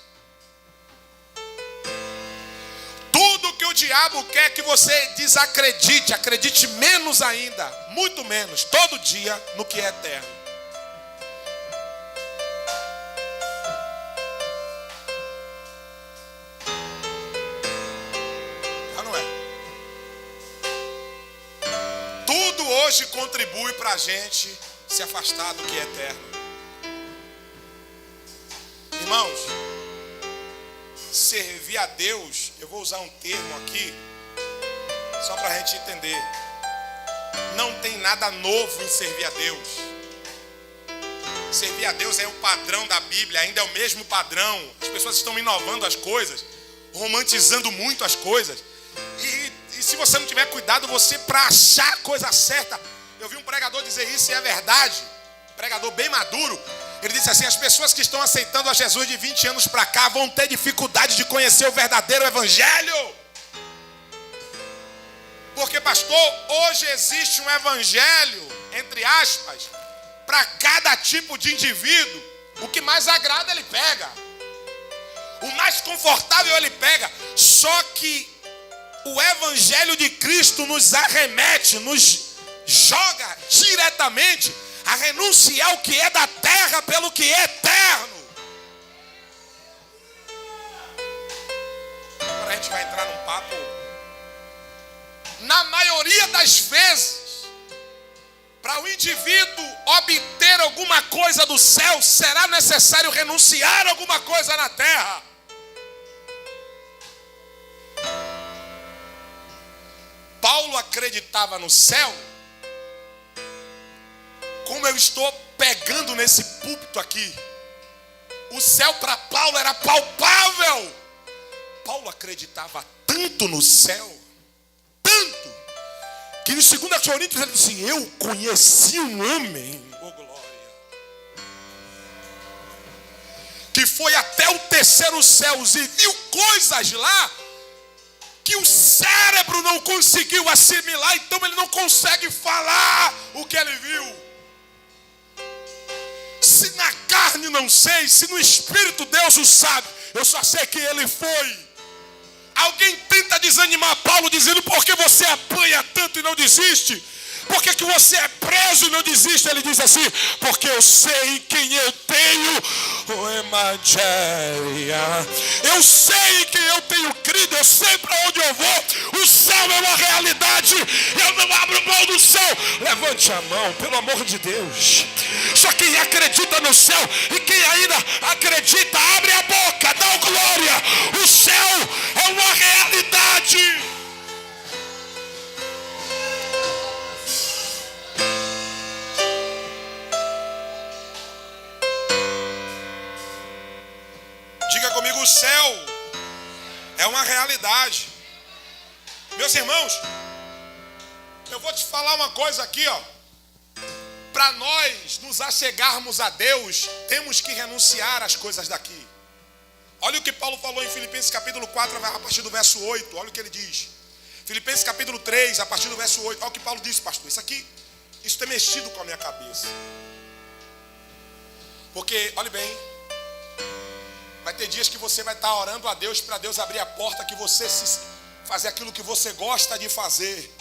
Tudo que o diabo quer que você desacredite, acredite menos ainda, muito menos, todo dia, no que é eterno. Hoje contribui para a gente se afastar do que é eterno. Irmãos, servir a Deus, eu vou usar um termo aqui, só para a gente entender. Não tem nada novo em servir a Deus. Servir a Deus é o padrão da Bíblia, ainda é o mesmo padrão. As pessoas estão inovando as coisas, romantizando muito as coisas. E se você não tiver cuidado, você, para achar a coisa certa, eu vi um pregador dizer isso e é verdade, um pregador bem maduro, ele disse assim, as pessoas que estão aceitando a Jesus de 20 anos para cá vão ter dificuldade de conhecer o verdadeiro evangelho. Porque, pastor, hoje existe um evangelho, entre aspas, para cada tipo de indivíduo. O que mais agrada ele pega, o mais confortável ele pega. Só que o evangelho de Cristo nos arremete, nos joga diretamente a renunciar ao que é da terra pelo que é eterno. Agora a gente vai entrar num papo. Na maioria das vezes, para o indivíduo obter alguma coisa do céu, será necessário renunciar a alguma coisa na terra. Paulo acreditava no céu, como eu estou pegando nesse púlpito aqui. O céu para Paulo era palpável. Paulo acreditava tanto no céu, tanto, que em 2 Coríntios ele disse, eu conheci um homem, oh glória, que foi até o 3º céu e viu coisas lá que o cérebro não conseguiu assimilar, então ele não consegue falar o que ele viu. Se na carne não sei, se no Espírito Deus o sabe, eu só sei que ele foi. Alguém tenta desanimar Paulo dizendo, por que você apanha tanto e não desiste? Por que você é preso e não desiste? Ele diz assim: porque eu sei em quem eu tenho o evangelho. Eu sei em quem eu tenho crido, eu sei para onde eu vou. O céu é uma realidade, eu não abro mão do céu. Levante a mão, pelo amor de Deus. Só quem acredita no céu, e quem ainda acredita, abre a boca, dá glória. O céu é uma realidade. Diga comigo, o céu é uma realidade. Meus irmãos, eu vou te falar uma coisa aqui, ó. Para nós nos achegarmos a Deus, temos que renunciar às coisas daqui. Olha o que Paulo falou em Filipenses capítulo 4, a partir do verso 8. Olha o que ele diz. Filipenses capítulo 3, a partir do verso 8. Olha o que Paulo disse, pastor. Isso tem mexido com a minha cabeça. Porque, olhe bem, vai ter dias que você vai estar orando a Deus para Deus abrir a porta, que você fazer aquilo que você gosta de fazer.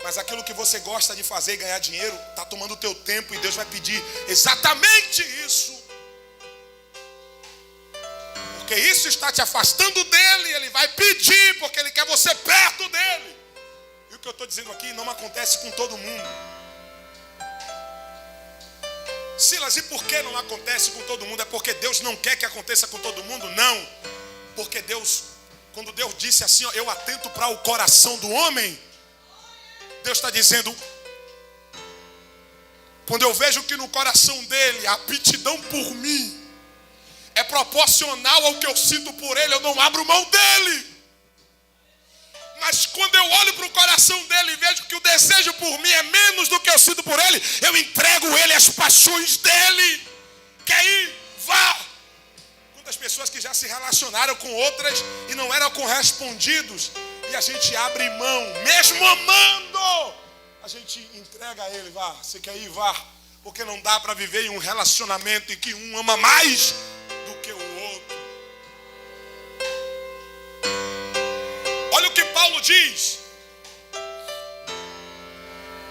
Mas aquilo que você gosta de fazer e ganhar dinheiro está tomando o teu tempo, e Deus vai pedir exatamente isso. Porque isso está te afastando dele. Ele vai pedir porque ele quer você perto dele. E o que eu estou dizendo aqui não acontece com todo mundo. Silas, e por que não acontece com todo mundo? É porque Deus não quer que aconteça com todo mundo? Não. Porque Deus, quando Deus disse assim, ó, eu atento para o coração do homem, Deus está dizendo, quando eu vejo que no coração dele a aptidão por mim é proporcional ao que eu sinto por ele, eu não abro mão dele. Mas quando eu olho para o coração dele e vejo que o desejo por mim é menos do que eu sinto por ele, eu entrego ele às paixões dele. Quer ir? Vá. Quantas pessoas que já se relacionaram com outras e não eram correspondidos, e a gente abre mão, mesmo amando, a gente entrega a ele. Vá, você quer ir? Vá. Porque não dá para viver em um relacionamento em que um ama mais do que o outro. Olha o que Paulo diz.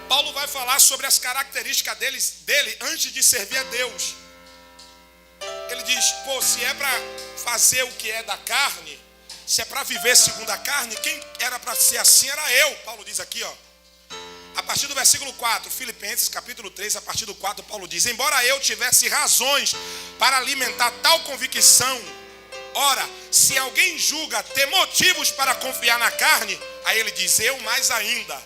Paulo vai falar sobre as características dele antes de servir a Deus. Ele diz, se é para fazer o que é da carne, se é para viver segundo a carne, quem era para ser assim era eu. Paulo diz aqui, ó, a partir do versículo 4, Filipenses capítulo 3, a partir do 4, Paulo diz, embora eu tivesse razões para alimentar tal convicção, ora, se alguém julga ter motivos para confiar na carne, aí ele diz, eu mais ainda,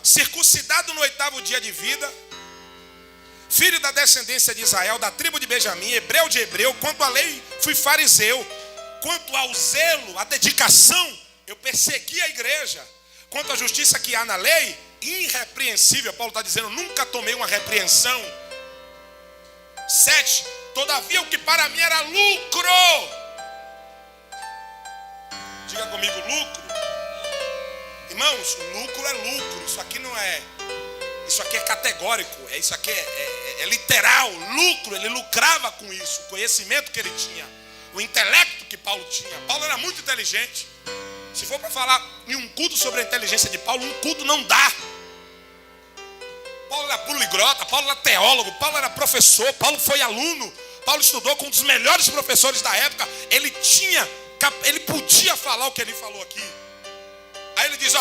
circuncidado no 8º dia de vida, filho da descendência de Israel, da tribo de Benjamim, hebreu de hebreu, quanto à lei fui fariseu, quanto ao zelo, à dedicação, eu persegui a igreja, quanto à justiça que há na lei, irrepreensível. Paulo está dizendo, nunca tomei uma repreensão. 7, todavia o que para mim era lucro. Diga comigo, lucro. Irmãos, lucro é lucro, isso aqui não é... Isso aqui é categórico, isso aqui é literal, lucro, ele lucrava com isso, o conhecimento que ele tinha, o intelecto que Paulo tinha. Paulo era muito inteligente. Se for para falar em um culto sobre a inteligência de Paulo, um culto não dá. Paulo era poliglota, Paulo era teólogo, Paulo era professor, Paulo foi aluno, Paulo estudou com um dos melhores professores da época, ele podia falar o que ele falou aqui. Aí ele diz,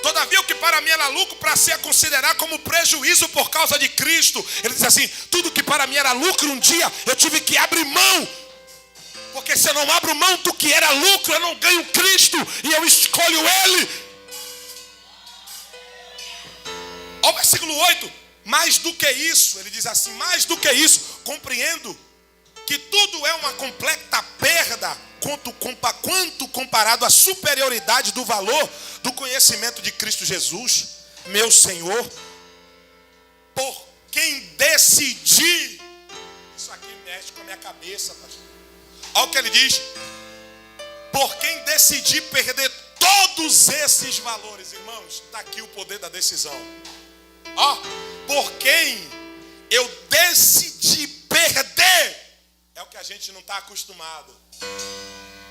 todavia o que para mim era lucro, para se considerar como prejuízo por causa de Cristo. Ele diz assim, tudo que para mim era lucro, um dia eu tive que abrir mão. Porque se eu não abro mão do que era lucro, eu não ganho Cristo e eu escolho Ele. Olha o versículo 8. Mais do que isso, ele diz assim, mais do que isso, compreendo que tudo é uma completa perda quanto comparado à superioridade do valor do conhecimento de Cristo Jesus, meu Senhor, por quem decidi. Isso aqui mexe com a minha cabeça, pastor. Olha o que ele diz, por quem decidi perder todos esses valores. Irmãos, está aqui o poder da decisão. Por quem eu decidi perder, é o que a gente não está acostumado.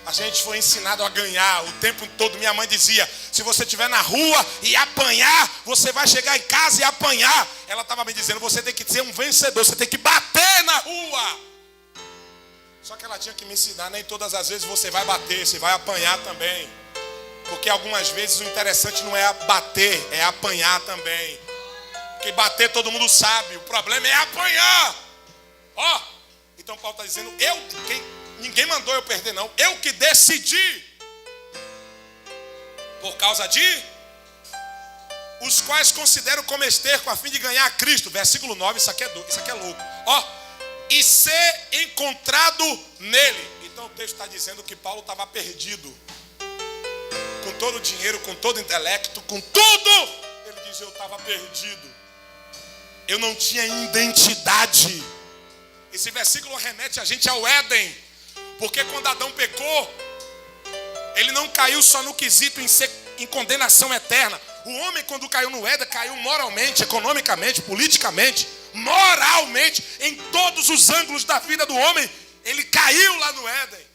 A gente foi ensinado a ganhar o tempo todo. Minha mãe dizia, se você estiver na rua e apanhar, você vai chegar em casa e apanhar. Ela estava me dizendo, você tem que ser um vencedor, você tem que bater na rua. Só que ela tinha que me ensinar, nem todas as vezes você vai bater, você vai apanhar também. Porque algumas vezes o interessante não é bater, é apanhar também. Porque bater todo mundo sabe, o problema é apanhar. Ó, então Paulo está dizendo, ninguém mandou eu perder não, eu que decidi. Por causa de os quais considero como esterco a fim de ganhar a Cristo. Versículo 9, isso aqui é louco. Ó, e ser encontrado nele. Então o texto está dizendo que Paulo estava perdido. Com todo o dinheiro, com todo o intelecto, com tudo. Ele diz, eu estava perdido. Eu não tinha identidade. Esse versículo remete a gente ao Éden. Porque quando Adão pecou, ele não caiu só no quesito em condenação eterna. O homem, quando caiu no Éden, caiu moralmente, economicamente, politicamente, moralmente, em todos os ângulos da vida do homem. Ele caiu lá no Éden.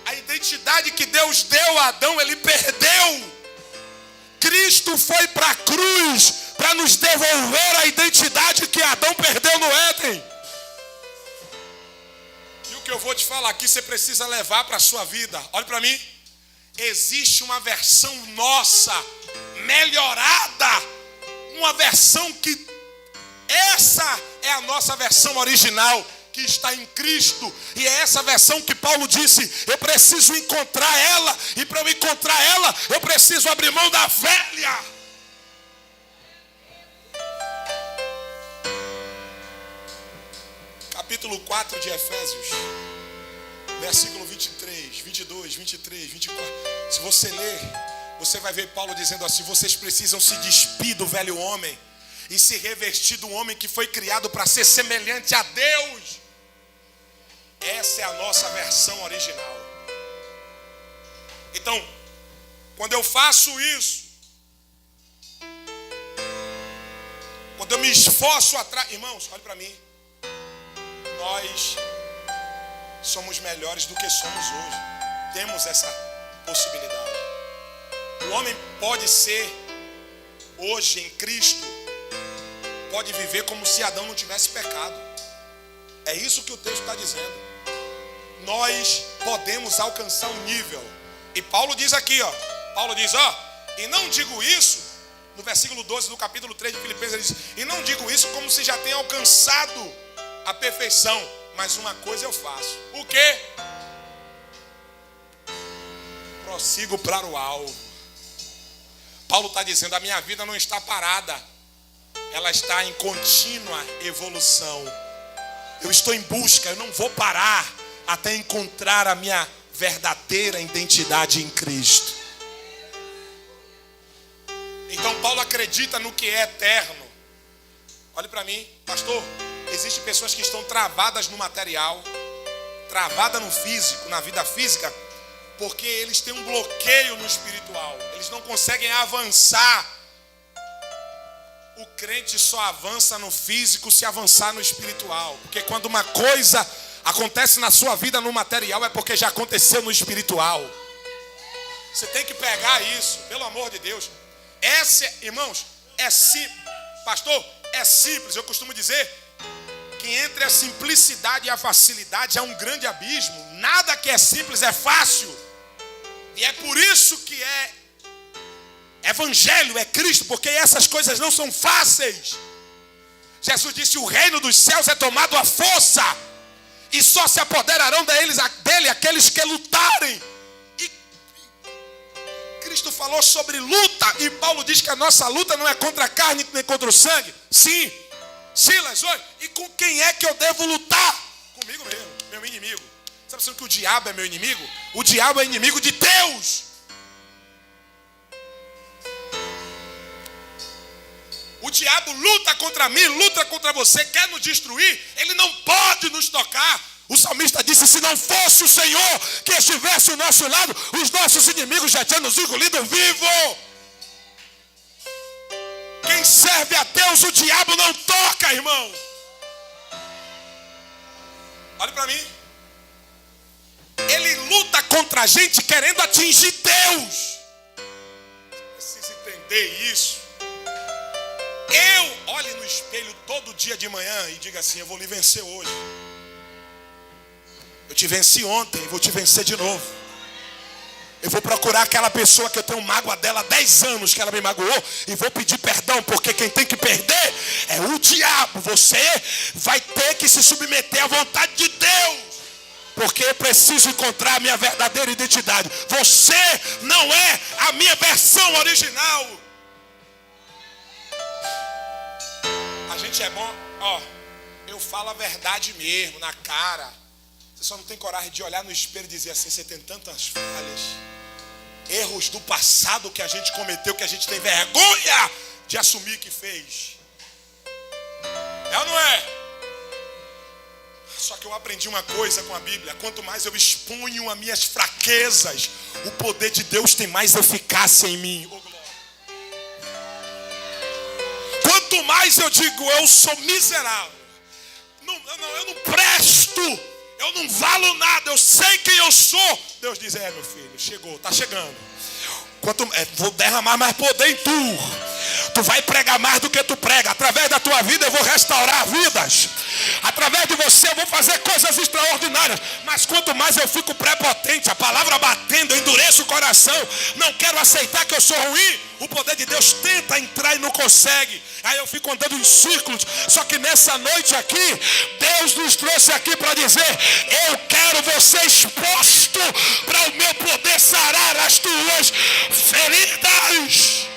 A identidade que Deus deu a Adão, ele perdeu. Cristo foi para a cruz para nos devolver a identidade que Adão perdeu no Éden. E o que eu vou te falar aqui, você precisa levar para a sua vida. Olha para mim. Existe uma versão nossa, melhorada. Uma versão que... Essa é a nossa versão original, que está em Cristo. E é essa versão que Paulo disse, eu preciso encontrar ela. E para eu encontrar ela, eu preciso abrir mão da velha. Capítulo 4 de Efésios, versículo 23, 22, 23, 24. Se você ler, você vai ver Paulo dizendo assim, vocês precisam se despir do velho homem e se revestir do homem que foi criado para ser semelhante a Deus. Essa é a nossa versão original. Então, quando eu faço isso, quando eu me esforço atrás, irmãos, olhe para mim, nós somos melhores do que somos hoje. Temos essa possibilidade. O homem pode ser, hoje em Cristo, pode viver como se Adão não tivesse pecado. É isso que o texto está dizendo. Nós podemos alcançar um nível. E Paulo diz aqui, ó. Paulo diz, ó. E não digo isso, no versículo 12 do capítulo 3 de Filipenses, ele diz, e não digo isso como se já tenha alcançado a perfeição. Mas uma coisa eu faço. O quê? Prossigo para o alvo. Paulo está dizendo, a minha vida não está parada. Ela está em contínua evolução. Eu estou em busca, eu não vou parar até encontrar a minha verdadeira identidade em Cristo. Então Paulo acredita no que é eterno. Olhe para mim, pastor, existem pessoas que estão travadas no material, travadas no físico, na vida física, porque eles têm um bloqueio no espiritual. Eles não conseguem avançar. O crente só avança no físico se avançar no espiritual. Porque quando uma coisa acontece na sua vida no material, é porque já aconteceu no espiritual. Você tem que pegar isso, pelo amor de Deus. Irmãos, é simples. Pastor, é simples. Eu costumo dizer que entre a simplicidade e a facilidade há um grande abismo. Nada que é simples é fácil. E é por isso que é Evangelho, é Cristo, porque essas coisas não são fáceis. Jesus disse, o reino dos céus é tomado à força, e só se apoderarão dele aqueles que lutarem. E Cristo falou sobre luta, e Paulo diz que a nossa luta não é contra a carne nem contra o sangue. Sim, Silas, oi, e com quem é que eu devo lutar? Comigo mesmo, meu inimigo. Sabe que o diabo é meu inimigo? O diabo é inimigo de Deus. O diabo luta contra mim, luta contra você, quer nos destruir, ele não pode nos tocar. O salmista disse, se não fosse o Senhor que estivesse ao nosso lado, os nossos inimigos já tinham nos engolido vivo. Quem serve a Deus, o diabo não toca, irmão. Olha para mim. Ele luta contra contra a gente querendo atingir Deus. Você precisa entender isso. Olhe no espelho todo dia de manhã e diga assim: eu vou lhe vencer hoje. Eu te venci ontem e vou te vencer de novo. Eu vou procurar aquela pessoa que eu tenho mágoa dela há 10 anos que ela me magoou e vou pedir perdão, porque quem tem que perder é o diabo. Você vai ter que se submeter à vontade de Deus, porque eu preciso encontrar a minha verdadeira identidade. Você não é a minha versão original. A gente é bom, eu falo a verdade mesmo, na cara. Você só não tem coragem de olhar no espelho e dizer assim: você tem tantas falhas, erros do passado que a gente cometeu, que a gente tem vergonha de assumir que fez. É ou não é? Só que eu aprendi uma coisa com a Bíblia: quanto mais eu exponho as minhas fraquezas, o poder de Deus tem mais eficácia em mim. Quanto mais eu digo, eu sou miserável, eu não presto, eu não valo nada, eu sei quem eu sou, Deus diz: meu filho, chegou, está chegando. Vou derramar mais poder em tu. Tu vai pregar mais do que tu prega. Através da tua vida eu vou restaurar vidas. Através de você eu vou fazer coisas extraordinárias. Mas quanto mais eu fico prepotente, a palavra batendo, eu endureço o coração, não quero aceitar que eu sou ruim, o poder de Deus tenta entrar e não consegue. Aí eu fico andando em círculos. Só que nessa noite aqui, Deus nos trouxe aqui para dizer: eu quero você exposto para o meu poder sarar as tuas feridas.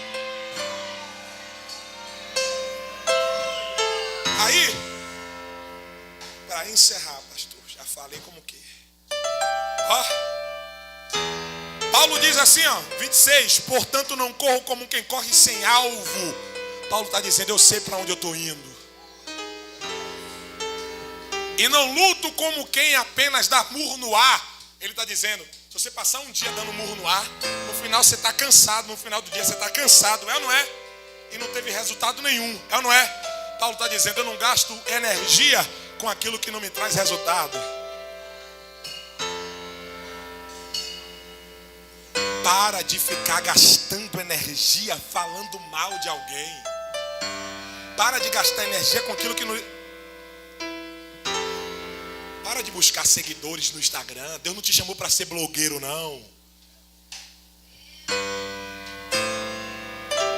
Aí, para encerrar, pastor, já falei como que. Paulo diz assim, 26: portanto não corro como quem corre sem alvo. Paulo está dizendo: eu sei para onde eu estou indo. E não luto como quem apenas dá murro no ar. Ele está dizendo: se você passar um dia dando murro no ar, no final você está cansado, no final do dia você está cansado, é ou não é? E não teve resultado nenhum, é ou não é? Paulo está dizendo: eu não gasto energia com aquilo que não me traz resultado. Para de ficar gastando energia falando mal de alguém. Para de gastar energia com aquilo que não... Para de buscar seguidores no Instagram. Deus não te chamou para ser blogueiro, não.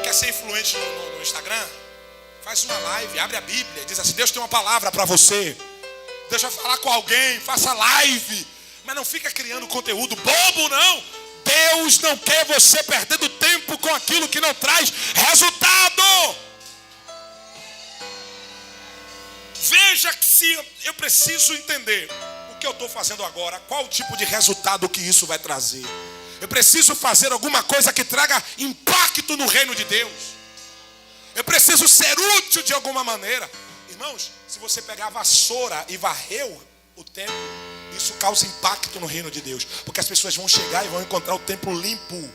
Quer ser influente no Instagram? Faz uma live, abre a Bíblia, diz assim: Deus tem uma palavra para você. Deus vai falar com alguém, faça live. Mas não fica criando conteúdo bobo, não. Deus não quer você perdendo tempo com aquilo que não traz resultado. Veja que se eu preciso entender o que eu estou fazendo agora, qual o tipo de resultado que isso vai trazer. Eu preciso fazer alguma coisa que traga impacto no reino de Deus. Eu preciso ser útil de alguma maneira. Irmãos, se você pegar a vassoura e varrer o templo, isso causa impacto no reino de Deus. Porque as pessoas vão chegar e vão encontrar o templo limpo.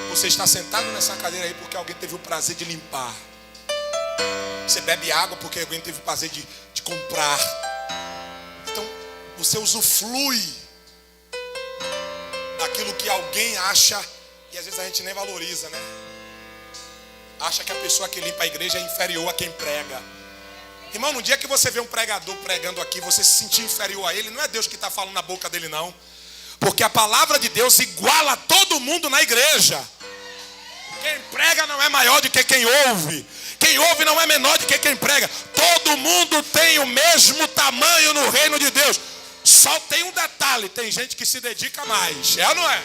Você está sentado nessa cadeira aí porque alguém teve o prazer de limpar. Você bebe água porque alguém teve o prazer de comprar. Então, você usufrui daquilo que alguém acha, e às vezes a gente nem valoriza, né? Acha que a pessoa que limpa a igreja é inferior a quem prega. Irmão, no dia que você vê um pregador pregando aqui, você se sentir inferior a ele, não é Deus que está falando na boca dele, não. Porque a palavra de Deus iguala todo mundo na igreja. Quem prega não é maior do que quem ouve. Quem ouve não é menor do que quem prega. Todo mundo tem o mesmo tamanho no reino de Deus. Só tem um detalhe: tem gente que se dedica mais. É ou não é?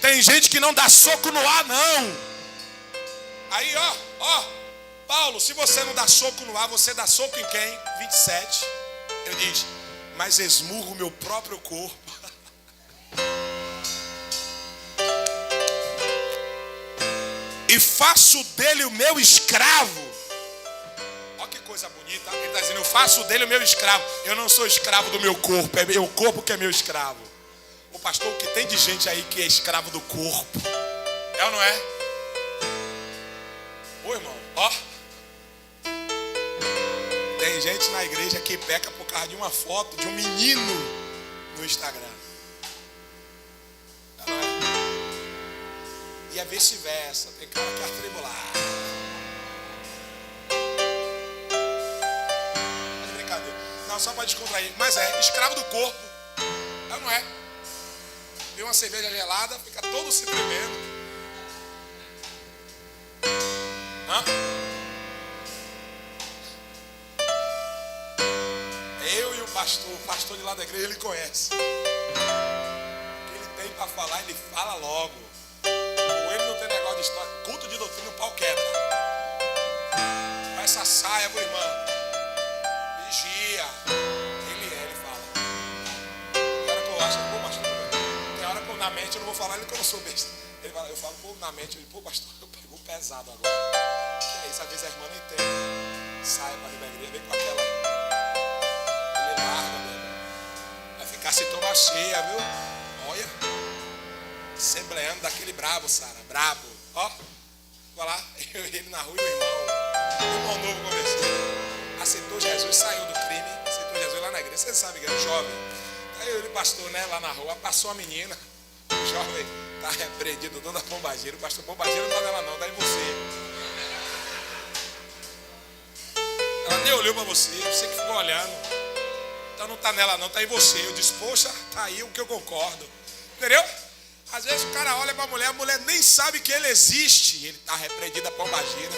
Tem gente que não dá soco no ar, não. Aí, Paulo, se você não dá soco no ar, você dá soco em quem? 27. Ele diz: mas esmurro o meu próprio corpo. E faço dele o meu escravo. Olha que coisa bonita. Ele está dizendo: eu faço dele o meu escravo. Eu não sou escravo do meu corpo, é meu corpo que é meu escravo. O pastor, o que tem de gente aí que é escravo do corpo? É ou não é? Ô irmão, tem gente na igreja que peca por causa de uma foto de um menino no Instagram. E é vice-versa. Tem cara que é atribulado. É brincadeira. Não, só para descontrair. Mas é, escravo do corpo. Não é. Vê uma cerveja gelada, fica todo se tremendo. Hã? Eu e o pastor de lá da igreja, ele conhece. O que ele tem para falar, ele fala logo. Com ele não tem negócio de história. Culto de doutrina, o pau quebra. Com essa saia, meu irmão. Vigia. Ele fala. Tem hora que eu acho, pô, pastor. Tem hora que eu, na mente eu não vou falar, ele que eu não sou besta. Ele fala, eu falo, pô, na mente, ele, pô, pastor, eu pegou pesado agora. Que é isso, às vezes a irmã não entende. Saia para da igreja, vem com aquela. Ele larga, meu irmão. Vai ficar sintomas cheia, viu? Olha. Assembleando daquele brabo, Sara. Brabo. Ó. Vai lá. Ele na rua e meu irmão novo conversou. Aceitou Jesus, saiu do crime. Aceitou Jesus lá na igreja. Você sabe que é jovem. Aí ele, pastor, né, lá na rua, passou a menina. O jovem tá repreendido, dono da pombageira. O pastor pombageira não tá nela não, tá em você. Ela nem olhou para você que ficou olhando. Então não tá nela não, tá em você. Eu disse, poxa, tá aí o que eu concordo. Entendeu? Às vezes o cara olha para a mulher nem sabe que ele existe. Ele tá repreendido a pombageira.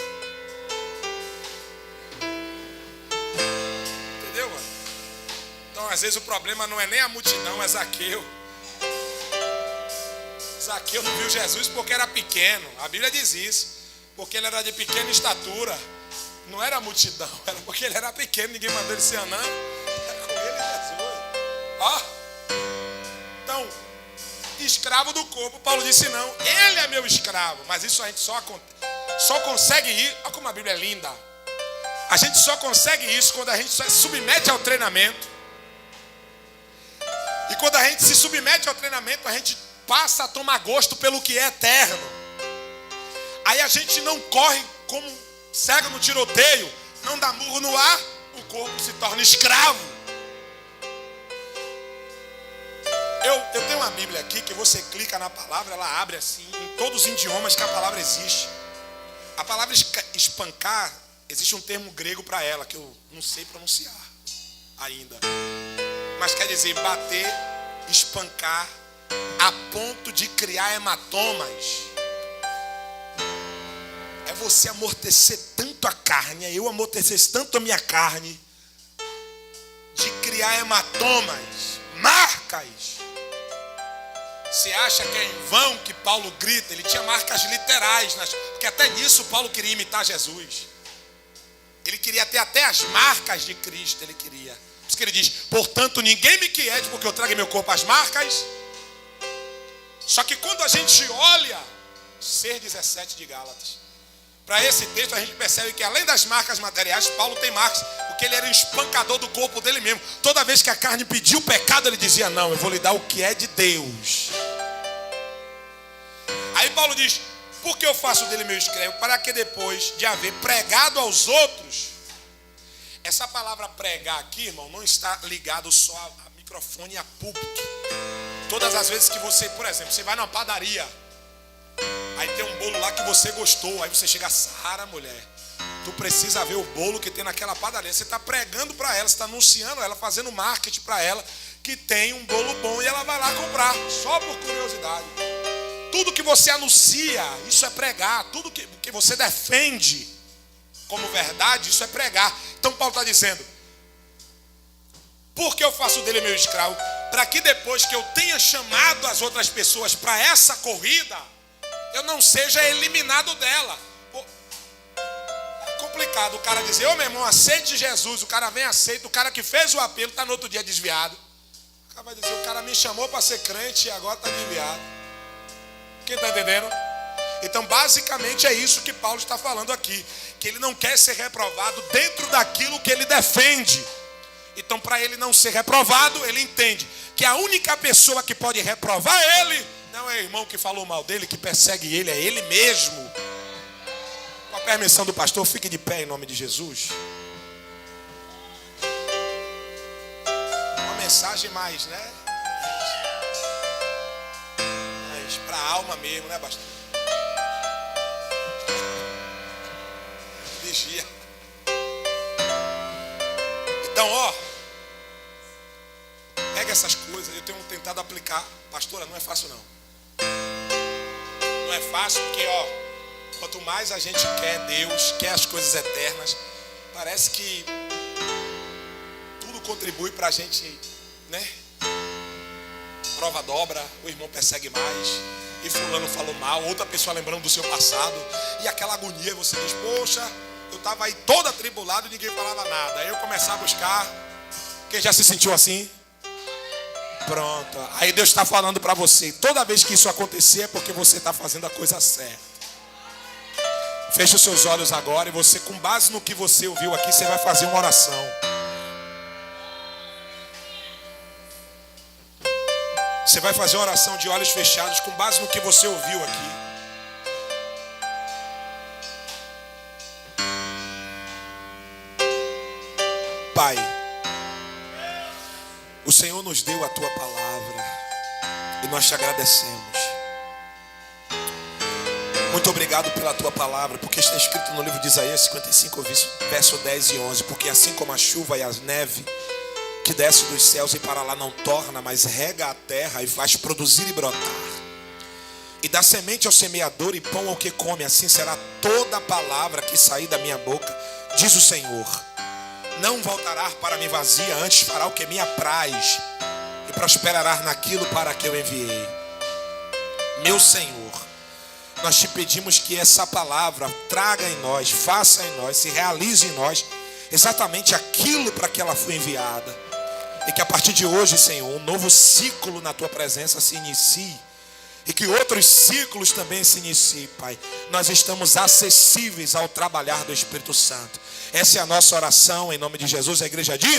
Entendeu, mano? Então às vezes o problema não é nem a multidão, é Zaqueu. Zaqueu não viu Jesus porque era pequeno. A Bíblia diz isso. Porque ele era de pequena estatura. Não era a multidão, era porque ele era pequeno. Ninguém mandou ele ser anã. Era com ele Jesus. Ó. Então, escravo do corpo. Paulo disse não. Ele é meu escravo. Mas isso a gente só consegue ir. Olha como a Bíblia é linda. A gente só consegue isso quando a gente se submete ao treinamento. E quando a gente se submete ao treinamento, a gente passa a tomar gosto pelo que é eterno. Aí a gente não corre como cego no tiroteio, não dá murro no ar, o corpo se torna escravo. Eu tenho uma Bíblia aqui que você clica na palavra, ela abre assim, em todos os idiomas que a palavra existe. A palavra espancar, existe um termo grego para ela, que eu não sei pronunciar ainda. Mas quer dizer bater, espancar, a ponto de criar hematomas. É você amortecer tanto a carne, é eu amortecer tanto a minha carne, de criar hematomas, marcas. Você acha que é em vão que Paulo grita? Ele tinha marcas literais, porque até nisso Paulo queria imitar Jesus. Ele queria ter até as marcas de Cristo, ele queria. Por isso que ele diz, portanto ninguém me quiete, porque eu trago em meu corpo as marcas. Só que quando a gente olha, ser 17 de Gálatas, para esse texto a gente percebe que além das marcas materiais, Paulo tem marcas, porque ele era um espancador do corpo dele mesmo. Toda vez que a carne pedia o pecado, ele dizia, não, eu vou lhe dar o que é de Deus. Aí Paulo diz, por que eu faço dele meu escravo? Para que depois de haver pregado aos outros, essa palavra pregar aqui, irmão, não está ligado só a microfone e a púlpito. Todas as vezes que você, por exemplo, você vai numa padaria, aí tem um bolo lá que você gostou, aí você chega, Sara, mulher, tu precisa ver o bolo que tem naquela padaria. Você está pregando para ela, você está anunciando ela, fazendo marketing para ela, que tem um bolo bom e ela vai lá comprar, só por curiosidade. Tudo que você anuncia, isso é pregar. Tudo que você defende como verdade, isso é pregar. Então Paulo está dizendo, por que eu faço dele meu escravo? Para que depois que eu tenha chamado as outras pessoas para essa corrida, eu não seja eliminado dela. É complicado o cara dizer, ô meu irmão, aceite Jesus. O cara vem, aceita. O cara que fez o apelo está no outro dia desviado. O cara vai dizer, o cara me chamou para ser crente e agora está desviado. Quem está entendendo? Então basicamente é isso que Paulo está falando aqui. Que ele não quer ser reprovado dentro daquilo que ele defende. Então para ele não ser reprovado, ele entende que a única pessoa que pode reprovar ele não é o irmão que falou mal dele, que persegue ele, é ele mesmo. Com a permissão do pastor, fique de pé em nome de Jesus. Uma mensagem mais, né? Mais para a alma mesmo, né, pastor? vigia. Então, ó, pega essas coisas. Eu tenho tentado aplicar. Pastora, não é fácil não. Não é fácil porque, ó, quanto mais a gente quer Deus, quer as coisas eternas, parece que tudo contribui para a gente, né? Prova dobra, o irmão persegue mais, e fulano falou mal, outra pessoa lembrando do seu passado, e aquela agonia, você diz, poxa, eu estava aí todo atribulado e ninguém falava nada. Aí eu começar a buscar. Quem já se sentiu assim? Pronto. Aí Deus está falando para você, toda vez que isso acontecer é porque você está fazendo a coisa certa. Feche os seus olhos agora e você, com base no que você ouviu aqui, você vai fazer uma oração. Você vai fazer uma oração de olhos fechados com base no que você ouviu aqui. Pai, o Senhor nos deu a tua palavra e nós te agradecemos. Muito obrigado pela tua palavra, porque está escrito no livro de Isaías 55, verso 10 e 11. Porque assim como a chuva e a neve que desce dos céus e para lá não torna, mas rega a terra e faz produzir e brotar, e dá semente ao semeador e pão ao que come, assim será toda a palavra que sair da minha boca, diz o Senhor. Não voltará para mim vazia, antes fará o que me apraz e prosperará naquilo para que eu enviei. Meu Senhor, nós te pedimos que essa palavra traga em nós, faça em nós, se realize em nós exatamente aquilo para que ela foi enviada. E que a partir de hoje, Senhor, um novo ciclo na tua presença se inicie. E que outros ciclos também se iniciem, Pai. Nós estamos acessíveis ao trabalhar do Espírito Santo. Essa é a nossa oração em nome de Jesus. A igreja diz...